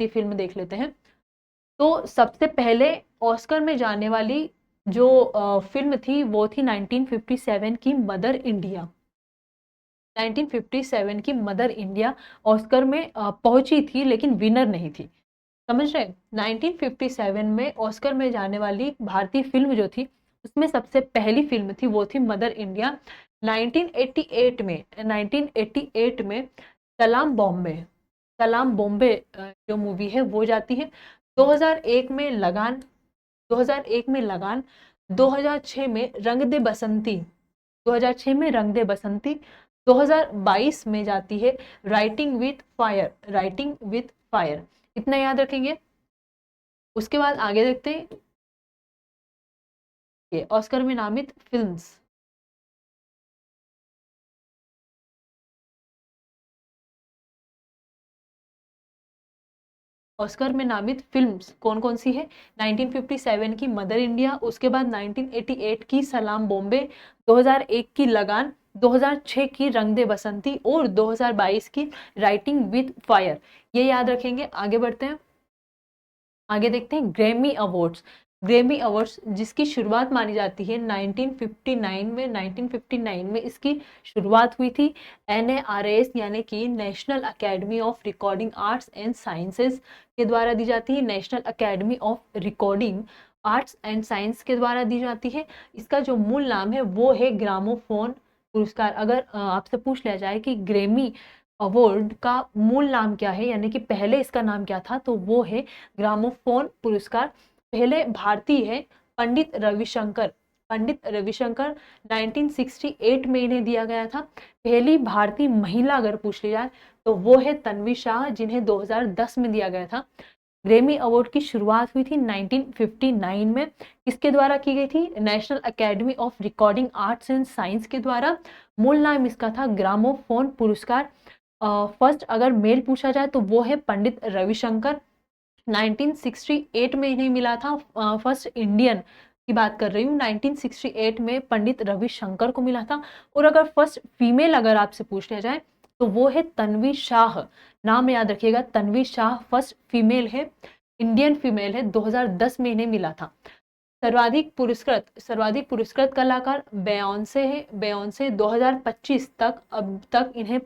फिल्म देख लेते हैं। तो सबसे पहले ऑस्कर में जाने वाली जो फिल्म थी वो थी 1957 की मदर इंडिया। 1957 की मदर इंडिया ऑस्कर में पहुंची थी लेकिन विनर नहीं थी, समझ रहे। 1957 में ऑस्कर में जाने वाली भारतीय फिल्म जो थी उसमें सबसे पहली फिल्म थी वो थी मदर इंडिया। 1988 में सलाम बॉम्बे जो मूवी है वो जाती है। 2001 में लगान, 2006 में रंग दे बसंती, 2022 में जाती है राइटिंग विथ फायर। इतना याद रखेंगे। उसके बाद आगे देखते हैं ये ऑस्कर में नामित फिल्म्स। ऑस्कर में नामित फिल्म्स कौन कौन सी है, 1957 की मदर इंडिया, उसके बाद 1988 की सलाम बॉम्बे, 2001 की लगान, 2006 की रंग दे बसंती और 2022 की राइटिंग विद फायर। ये याद रखेंगे। आगे बढ़ते हैं, आगे देखते हैं ग्रैमी अवार्ड्स। ग्रैमी अवार्ड्स जिसकी शुरुआत मानी जाती है 1959 में, 1959 में इसकी शुरुआत हुई थी। NARAS यानी कि national academy of recording arts and sciences के द्वारा दी जाती है, national academy of recording arts and science के द्वारा दी जाती है। इसका जो मूल नाम है वो है ग्रामोफोन पुरस्कार। अगर आपसे पूछ लिया जाए कि ग्रैमी अवार्ड का मूल नाम क्या है, यानी कि पहले इसका नाम क्या था, तो वो है ग्रामोफोन पुरस्कार। पहले भारतीय है पंडित रविशंकर, पंडित रविशंकर 1968 में इन्हें दिया गया था। पहली भारतीय महिला अगर पूछ ली जाए तो वो है तन्वी शाह, जिन्हें 2010 में दिया गया था। ग्रैमी अवार्ड की शुरुआत हुई थी 1959 में। किसके द्वारा की गई थी? National academy of recording arts and science के द्वारा। मूल नाम इसका था ग्रामोफोन पुरस्कार। फर्स्ट अगर मेल पूछा जाए तो वो है पंडित रविशंकर, 1968 में इन्हें मिला था। फर्स्ट इंडियन की बात कर रही हूँ, 1968 में पंडित रविशंकर को मिला था। और अगर फर्स्ट फीमेल अगर आपसे पूछ लिया जाए तो वो है तन्वी शाह। नाम याद रखिएगा, तन्वी शाह फर्स्ट फीमेल है, इंडियन फीमेल है, 2010 में इन्हें मिला था। सर्वाधिक पुरस्कृत कलाकार बेयोंसे है। बेयोंसे 2025 तक अब तक इन्हें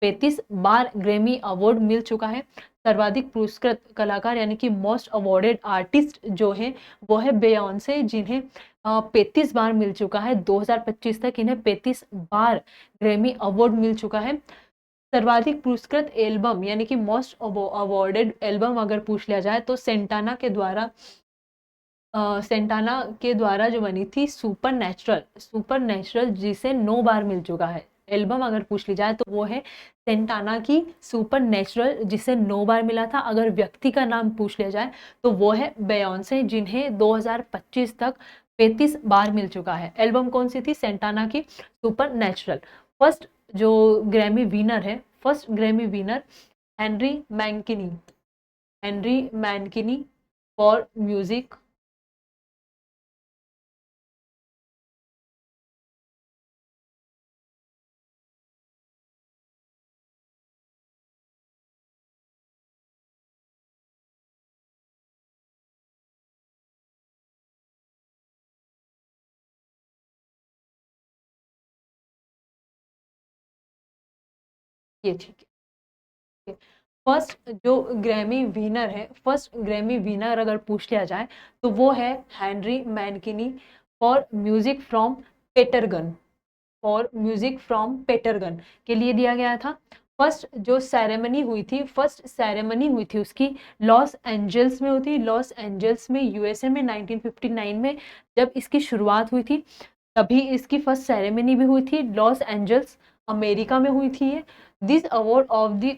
35 बार ग्रैमी अवार्ड मिल चुका है। सर्वाधिक पुरस्कृत कलाकार यानी कि मोस्ट अवार्डेड आर्टिस्ट जो है वो है बेयोंसे, जिन्हें 35 बार मिल चुका है। 2025 तक इन्हें 35 बार ग्रैमी अवार्ड मिल चुका है। सर्वाधिक पुरस्कृत एल्बम यानी कि मोस्ट अवार्डेड एल्बम अगर पूछ लिया जाए तो सेंटाना के द्वारा जो बनी थी सुपर नेचुरल, जिसे 9 बार मिल चुका है। एल्बम अगर पूछ ली जाए तो वो है सेंटाना की सुपर नेचुरल, जिसे 9 बार मिला था। अगर व्यक्ति का नाम पूछ लिया जाए तो वो है बेयोंसे, जिन्हें 2025 तक 35 बार मिल चुका है। एल्बम कौन सी थी? सेंटाना की सुपर नेचुरल। फर्स्ट जो ग्रैमी विनर है, first Grammy winner Henry Mancini for music. ये ठीक है। फर्स्ट जो ग्रैमी विनर है, फर्स्ट ग्रैमी विनर अगर पूछ लिया जाए तो वो है Henry Mancini for music from Peter Gunn, for music from Peter Gunn के लिए दिया गया था। फर्स्ट जो सेरेमनी हुई थी, फर्स्ट सेरेमनी हुई थी उसकी लॉस एंजल्स में हुई थी, लॉस एंजल्स में यूएसए में 1959 में जब इसकी शुरुआत हुई थी तभी इसकी फर्स्ट सेरेमनी भी हुई थी। लॉस एंजल्स अमेरिका में हुई थी। This award of the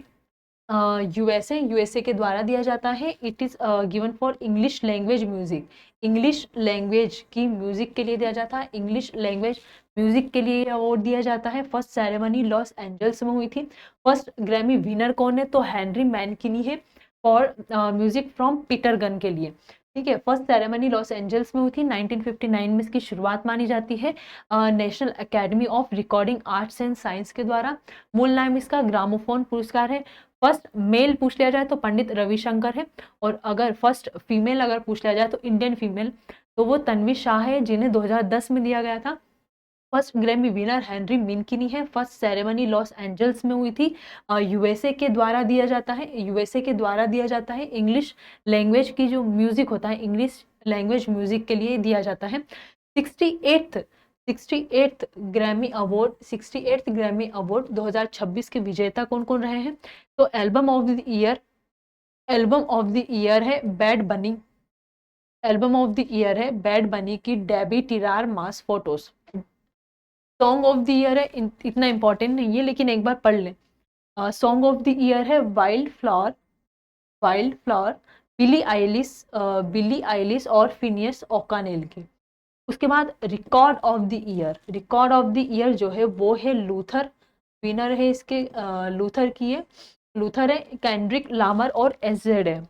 USA के द्वारा दिया जाता है। It is given for English language music, English language की म्यूजिक के लिए दिया जाता है। इंग्लिश लैंग्वेज म्यूजिक के लिए अवार्ड दिया जाता है। फर्स्ट सेरेमनी लॉस एंजल्स में हुई थी। फर्स्ट ग्रैमी विनर कौन है? तो हेनरी मैनकिनी है फॉर म्यूजिक फ्रॉम पीटरगन के लिए। ठीक है, फर्स्ट सेरेमनी लॉस एंजल्स में हुई थी, 1959 में इसकी शुरुआत मानी जाती है national academy of recording arts and science के द्वारा। मूल नाम इसका ग्रामोफोन पुरस्कार है। फर्स्ट मेल पूछ लिया जाए तो पंडित रविशंकर है, और अगर फर्स्ट फीमेल अगर पूछ लिया जाए तो इंडियन फीमेल तो वो तन्वी शाह है, जिन्हें 2010 में दिया गया था। फर्स्ट ग्रैमी विनर हेनरी मिनकिनी है। फर्स्ट सेरेमनी लॉस एंजल्स में हुई थी। यूएसए के द्वारा दिया जाता है, यूएसए के द्वारा दिया जाता है। इंग्लिश लैंग्वेज की जो म्यूजिक होता है, इंग्लिश लैंग्वेज म्यूजिक के लिए दिया जाता है। 68th Grammy award, 68th Grammy award 2026 के विजेता कौन कौन रहे हैं? तो एल्बम ऑफ द ईयर है Bad Bunny, album of the year है बैड बनी की Debi Tirar Mas Fotos. Song of the year है, इतना इंपॉर्टेंट नहीं है लेकिन एक बार पढ़ लें। सॉन्ग ऑफ द ईयर है वाइल्ड फ्लावर बिली आइलिस और फिनियस ओकानेल की। उसके बाद रिकॉर्ड ऑफ द ईयर जो है वो है लूथर, विनर है इसके लूथर है, केंड्रिक लामर और एसजेड है।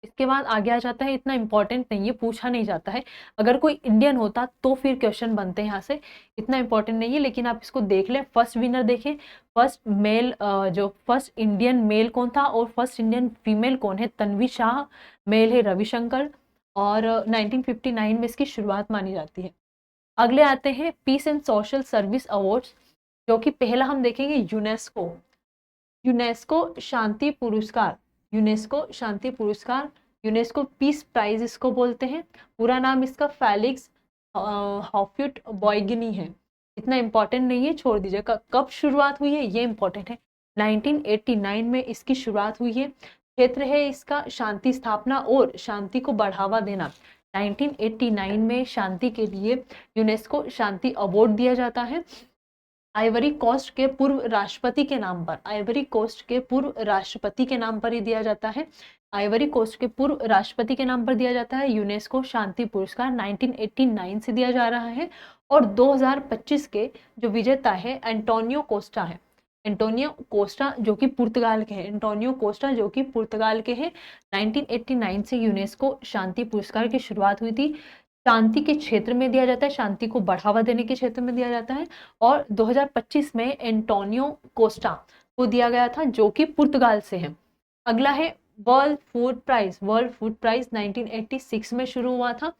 इसके बाद आगे आ जाता है, इतना इंपॉर्टेंट नहीं है, पूछा नहीं जाता है। अगर कोई इंडियन होता तो फिर क्वेश्चन बनते हैं यहाँ से, इतना इंपॉर्टेंट नहीं है, लेकिन आप इसको देख लें। फर्स्ट विनर देखें, फर्स्ट मेल, जो फर्स्ट इंडियन मेल कौन था और फर्स्ट इंडियन फीमेल कौन है, तन्वी शाह, मेल है रविशंकर, और 1959 में इसकी शुरुआत मानी जाती है। अगले आते हैं peace and social service awards, जो कि पहला हम देखेंगे यूनेस्को, यूनेस्को शांति पुरस्कार, यूनेस्को शांति पुरस्कार, यूनेस्को पीस प्राइज इसको बोलते हैं। पूरा नाम इसका फेलिक्स हॉफ्यूट बॉयगिनी है। इतना इंपॉर्टेंट नहीं है, छोड़ दीजिएगा। कब शुरुआत हुई है ये इंपॉर्टेंट है, 1989 में इसकी शुरुआत हुई है। क्षेत्र है इसका शांति स्थापना और शांति को बढ़ावा देना। 1989 में शांति के लिए यूनेस्को शांति अवार्ड दिया जाता है। आइवरी कोस्ट के पूर्व राष्ट्रपति के नाम पर, आइवरी कोस्ट के पूर्व राष्ट्रपति के नाम पर ही दिया जाता है। आइवरी कोस्ट के पूर्व राष्ट्रपति के नाम पर दिया जाता है यूनेस्को शांति पुरस्कार, 1989 से दिया जा रहा है। और 2025 के जो विजेता है एंटोनियो कोस्टा है, एंटोनियो कोस्टा जो कि पुर्तगाल के हैं, एंटोनियो कोस्टा जो कि पुर्तगाल के हैं। 1989 से यूनेस्को शांति पुरस्कार की शुरुआत हुई थी। शांति के क्षेत्र में दिया जाता है, शांति को बढ़ावा देने के क्षेत्र में दिया जाता है। और 2025 में एंटोनियो कोस्टा को दिया गया था, जो कि पुर्तगाल से है। अगला है world food prize, world food prize 1986 में शुरू हुआ था।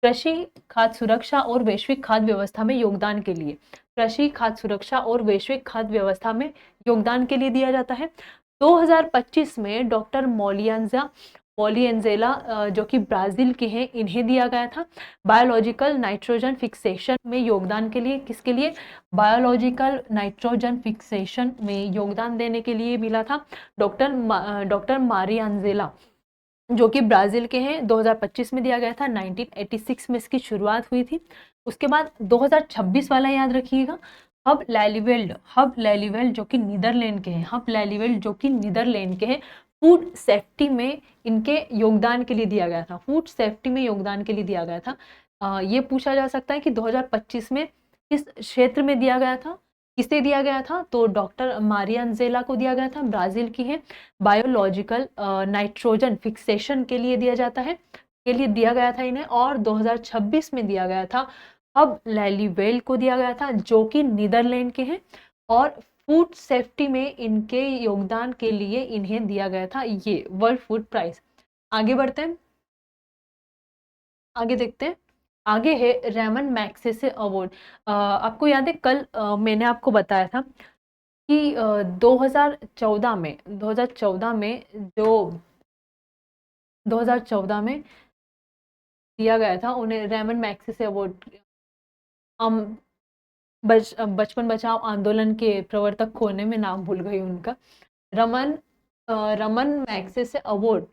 कृषि, खाद्य सुरक्षा और वैश्विक खाद्य व्यवस्था में योगदान के लिए, कृषि, खाद्य सुरक्षा और वैश्विक खाद्य व्यवस्था में योगदान के लिए दिया जाता है। 2025 में डॉक्टर मौलिएंजेला जो कि ब्राजील के हैं, इन्हें दिया गया था बायोलॉजिकल नाइट्रोजन फिक्सेशन में योगदान के लिए। किसके लिए? बायोलॉजिकल नाइट्रोजन फिक्सेशन में योगदान देने के लिए मिला था डॉक्टर मारिएंजेला जो कि ब्राजील के हैं। 2025 में दिया गया था, 1986 में इसकी शुरुआत हुई थी। उसके बाद 2026 वाला याद रखिएगा, हब लैलीवेल्ड जो कि नीदरलैंड के हैं, हब लैलीवेल्ड जो कि नीदरलैंड के हैं, फूड सेफ्टी में इनके योगदान के लिए दिया गया था, फूड सेफ्टी में योगदान के लिए दिया गया था। ये पूछा जा सकता है कि 2025 में किस क्षेत्र में दिया गया था, किसे दिया गया था? तो डॉक्टर मारिएंजेला को दिया गया था, ब्राजील की है। बायोलॉजिकल नाइट्रोजन फिक्सेशन के लिए दिया जाता है, के लिए दिया गया था इन्हें। और 2026 में दिया गया था हब लैलीवेल्ड को दिया गया था, जो कि नीदरलैंड के हैं। और फूड सेफ्टी में इनके योगदान के लिए इन्हें दिया गया था ये वर्ल्ड फूड प्राइज। आगे बढ़ते हैं, आगे देखते हैं। आगे है रेमन मैग्सेसे अवार्ड। आपको याद है कल मैंने आपको बताया था कि 2014 में 2014 में दिया गया था उन्हें रेमन मैग्सेसे अवार्ड। बचपन बचाओ आंदोलन के प्रवर्तक खोने में नाम भूल गई उनका। Raman Magsaysay award,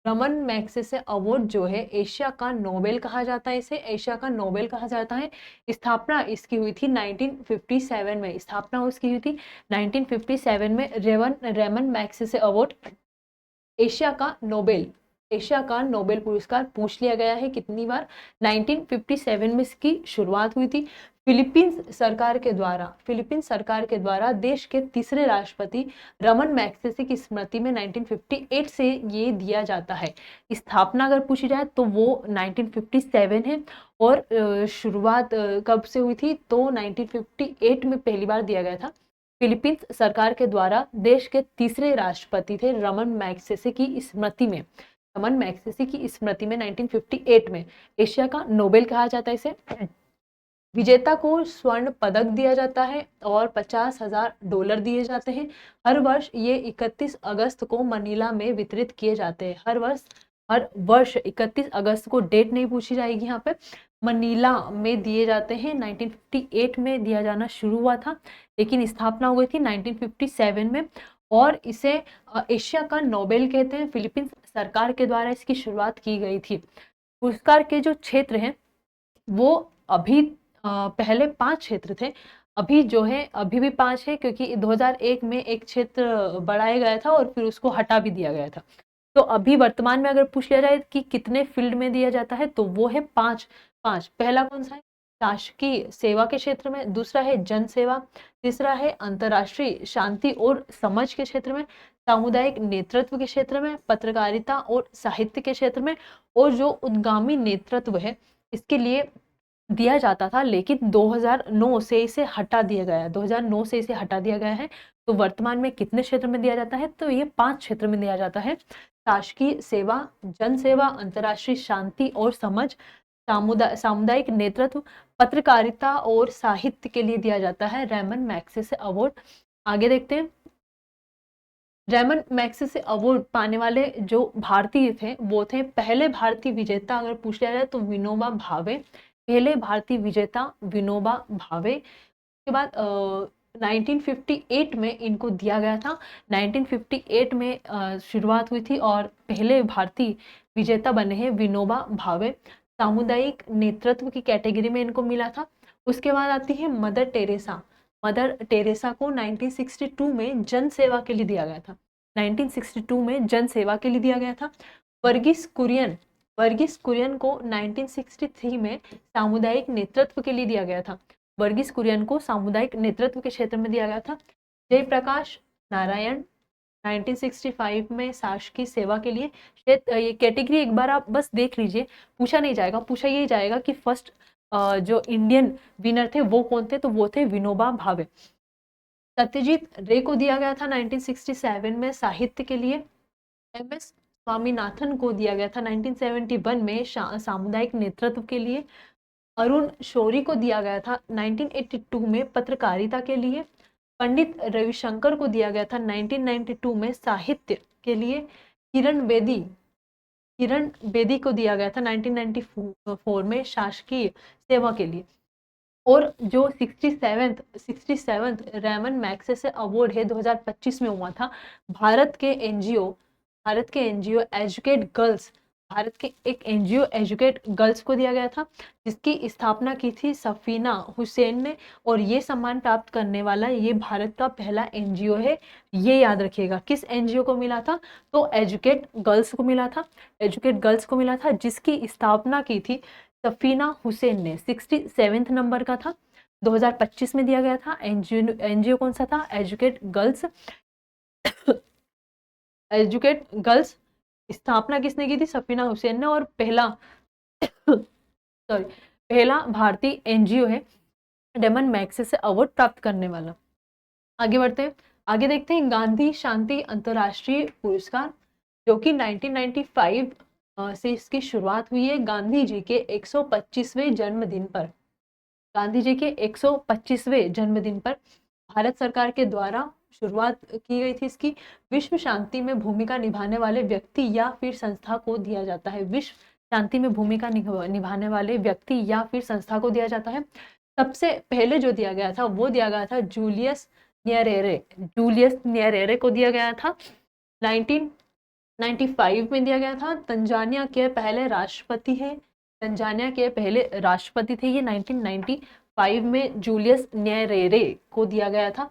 Raman Magsaysay award जो है एशिया का नोबेल कहा जाता है, इसे एशिया का नोबेल कहा जाता है। स्थापना इसकी हुई थी 1957 में, स्थापना उसकी हुई थी 1957 में। रेमन मैग्सेसे अवार्ड एशिया का नोबेल पुरस्कार पूछ लिया गया है कितनी बार, 1957 में इसकी शुरुआत हुई थी। फिलीपींस सरकार के द्वारा देश के तीसरे राष्ट्रपति रमन मैग्सेसे की स्मृति में 1958 से ये दिया जाता है। स्थापना अगर पूछी जाए तो वो 1957 है। और शुरुआत कब से हुई थी? तो 1958 में पहली बार दिया गया था। फिलीपींस सरकार के द्वारा देश के तीसरे राष्ट्रपति थे रमन मैग्सेसे की स्मृति में, 1958 में। एशिया का नोबेल कहा जाता है इसे। विजेता को स्वर्ण पदक दिया जाता है और $50,000 दिए जाते हैं। हर वर्ष ये 31 अगस्त को मनीला में वितरित किए जाते हैं। हर वर्ष 31 अगस्त को, डेट नहीं पूछी जाएगी यहाँ पे, मनीला में दिए जाते हैं। 1958 में दिया जाना शुरू हुआ था, लेकिन स्थापना हुई थी 1957 में। और इसे एशिया का नोबेल कहते हैं। फिलीपींस सरकार के द्वारा इसकी शुरुआत की गई थी। पुरस्कार के जो क्षेत्र हैं वो अभी पहले 5 क्षेत्र थे, अभी जो है अभी भी 5 है, क्योंकि 2001 में एक क्षेत्र बढ़ाया गया था और फिर उसको हटा भी दिया गया था। तो अभी वर्तमान में अगर पूछ लिया जाए कि कितने फील्ड में दिया जाता है तो वो है 5। पहला कौन सा है? शासकीय सेवा के क्षेत्र में, दूसरा है जन सेवा, तीसरा है अंतर्राष्ट्रीय शांति और समझ के क्षेत्र में, सामुदायिक नेतृत्व के क्षेत्र में, पत्रकारिता और साहित्य के क्षेत्र में, और जो उद्गामी नेतृत्व है इसके लिए दिया जाता था, लेकिन 2009 से इसे हटा दिया गया है। 2009 से इसे हटा दिया गया है। तो वर्तमान में कितने क्षेत्र में दिया जाता है? तो ये 5 क्षेत्र में दिया जाता है। शासकीय सेवा, जन सेवा, अंतर्राष्ट्रीय शांति और समझ, सामुदायिक नेतृत्व, पत्रकारिता और साहित्य के लिए दिया जाता है रेमन मैग्सेसे अवार्ड। आगे देखते हैं। रेमन मैग्सेसे अवार्ड पाने वाले जो भारतीय थे वो थे, पहले भारतीय विजेता अगर पूछ लिया जाए तो विनोबा भावे, पहले भारतीय विजेता विनोबा भावे। उसके बाद 1958 में इनको दिया गया था। 1958 में शुरुआत हुई थी और पहले भारतीय विजेता बने हैं विनोबा भावे। सामुदायिक नेतृत्व की कैटेगरी में इनको मिला था। उसके बाद आती है मदर टेरेसा। मदर टेरेसा को 1962 में जन सेवा के लिए दिया गया था। 1962 में जन सेवा के लिए दिया गया था। वर्गीस कुरियन, वर्गीस कुरियन को 1963 में सामुदायिक नेतृत्व के लिए दिया गया था। वर्गीस कुरियन को सामुदायिक नेतृत्व के क्षेत्र में दिया गया था। जयप्रकाश नारायण 1965 में शासकीय सेवा के लिए। ये कैटेगरी एक बार आप बस देख लीजिए, पूछा नहीं जाएगा, पूछा ये जाएगा कि फर्स्ट जो इंडियन विनर थे वो कौन थे, तो वो थे विनोबा भावे। सत्यजीत रे को दिया गया था 1967 में साहित्य के लिए। एमएस स्वामीनाथन को दिया गया था 1971 में सामुदायिक नेतृत्व के लिए। अरुण शौरी को दिया गया था 1982 में पत्रकारिता के लिए। पंडित रविशंकर को दिया गया था 1992 में साहित्य के लिए। किरण बेदी को दिया गया था 1994 में शासकीय सेवा के लिए। और जो 67th रेमन मैग्सेसे अवार्ड है 2025 में हुआ था, भारत के एनजीओ एजुकेट गर्ल्स, भारत के एक एनजीओ एजुकेट गर्ल्स को दिया गया था, जिसकी स्थापना की थी सफीना हुसैन ने। और ये सम्मान प्राप्त करने वाला ये भारत का पहला एनजीओ है, ये याद रखिएगा। किस एनजीओ को मिला था? तो एजुकेट गर्ल्स को मिला था, एजुकेट गर्ल्स को मिला था, जिसकी स्थापना की थी सफीना हुसैन ने। 67 नंबर का था, 2025 में दिया गया था। एनजीओ कौन सा था? Educate girls. एजुकेट गर्ल्स स्थापना किसने की थी? सफीना हुसैन ने। और पहला पहला भारतीय एनजीओ है रेमन मैग्सेसे अवार्ड प्राप्त करने वाला। आगे बढ़ते हैं, आगे देखते हैं गांधी शांति अंतर्राष्ट्रीय पुरस्कार, जो कि 1995 से इसकी शुरुआत हुई है। गांधी जी के 125वें जन्मदिन पर, गांधी जी के 125वें जन्मदिन पर भारत सरकार के द्वारा शुरुआत की गई थी इसकी। विश्व शांति में भूमिका निभाने वाले व्यक्ति या फिर संस्था को दिया जाता है। विश्व शांति में भूमिका निभाने वाले व्यक्ति या फिर संस्था को दिया जाता है। सबसे पहले जो दिया गया था वो दिया गया था जूलियस न्यरेरे, जूलियस न्यरेरे को दिया गया था। 1995 में दिया गया था। तंजानिया के पहले राष्ट्रपति है, तंजानिया के पहले राष्ट्रपति थे ये। 1995 में जूलियस न्यरेरे को दिया गया था।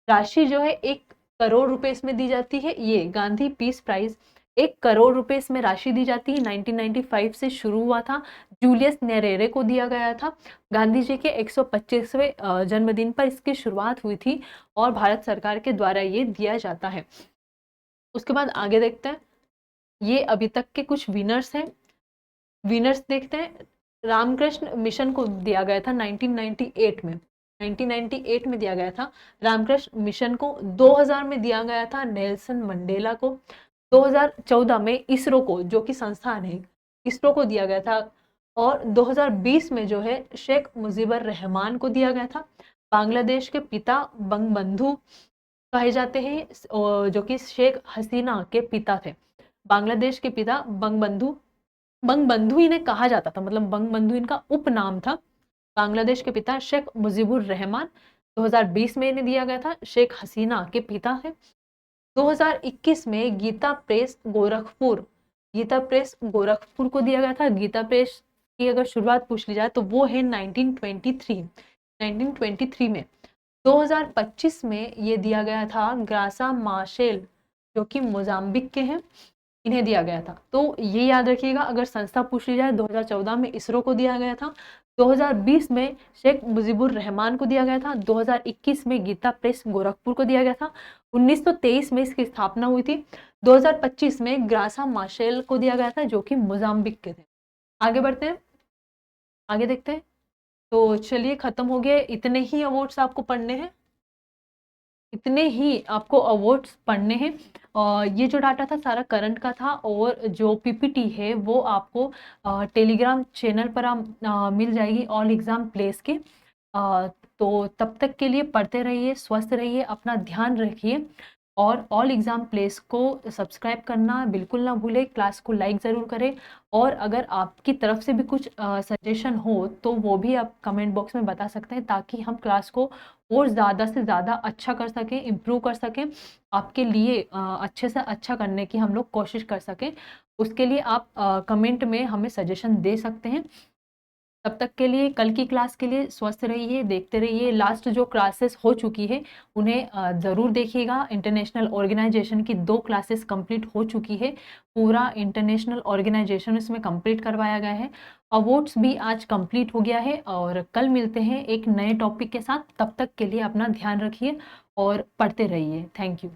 राशि जो है 1 करोड़ रुपए इसमें दी जाती है। ये गांधी पीस प्राइज 1 करोड़ रुपए इसमें राशि दी जाती है। 1995 से शुरू हुआ था, जूलियस न्यरेरे को दिया गया था। गांधी जी के 125वें जन्मदिन पर इसकी शुरुआत हुई थी और भारत सरकार के द्वारा ये दिया जाता है। उसके बाद आगे देखते हैं, ये अभी तक के कुछ विनर्स हैं। विनर्स देखते हैं। रामकृष्ण मिशन को दिया गया था 1998 में, 1998 में दिया गया था रामकृष्ण मिशन को। 2000 में दिया गया था नेल्सन मंडेला को। 2014 में इसरो को, जो कि संस्थान है, इसरो को दिया गया था। और 2020 में जो है शेख मुजीबर रहमान को दिया गया था। बांग्लादेश के पिता बंगबंधु कहे जाते हैं, जो कि शेख हसीना के पिता थे। बांग्लादेश के पिता बंगबंधु इन्हें कहा जाता था, मतलब बंगबंधु इनका उपनाम था। बांग्लादेश के पिता शेख मुजीबुर रहमान। 2020 में इन्हें दिया गया था। शेख हसीना के पिता है। 2021 में गीता प्रेस गोरखपुर को दिया गया था। गीता प्रेस की अगर शुरुआत पूछ ली जाए तो वो है 1923 में। 2025 में ये दिया गया था ग्रासा माशेल, जो कि मोजाम्बिक के हैं। इन्हें दिया गया था। तो ये याद रखिएगा, अगर संस्था पूछ ली जाए 2014 में इसरो को दिया गया था, 2020 में शेख मुजीबुर रहमान को दिया गया था, 2021 में गीता प्रेस गोरखपुर को दिया गया था, 1923 में इसकी स्थापना हुई थी, 2025 में ग्रासा माशेल को दिया गया था जो कि मोजाम्बिक के थे। आगे बढ़ते हैं, आगे देखते हैं। तो चलिए, खत्म हो गए, इतने ही अवार्ड्स आपको पढ़ने हैं, इतने ही आपको अवार्ड्स पढ़ने हैं। ये जो डाटा था सारा करंट का था, और जो पीपीटी है वो आपको टेलीग्राम चैनल पर मिल जाएगी ऑल एग्जाम प्लेस के। तो तब तक के लिए पढ़ते रहिए, स्वस्थ रहिए, अपना ध्यान रखिए, और ऑल एग्जाम प्लेस को सब्सक्राइब करना बिल्कुल ना भूलें, क्लास को लाइक ज़रूर करें, और अगर आपकी तरफ से भी कुछ सजेशन हो तो वो भी आप कमेंट बॉक्स में बता सकते हैं, ताकि हम क्लास को और ज़्यादा से ज़्यादा अच्छा कर सकें, इम्प्रूव कर सकें, आपके लिए अच्छे से अच्छा करने की हम लोग कोशिश कर सकें। उसके लिए आप कमेंट में हमें सजेशन दे सकते हैं। तब तक के लिए, कल की क्लास के लिए स्वस्थ रहिए, देखते रहिए। लास्ट जो क्लासेस हो चुकी है उन्हें ज़रूर देखिएगा। इंटरनेशनल ऑर्गेनाइजेशन की 2 क्लासेस कंप्लीट हो चुकी है, पूरा इंटरनेशनल ऑर्गेनाइजेशन इसमें कंप्लीट करवाया गया है। अवार्ड्स भी आज कंप्लीट हो गया है, और कल मिलते हैं एक नए टॉपिक के साथ। तब तक के लिए अपना ध्यान रखिए और पढ़ते रहिए। Thank you.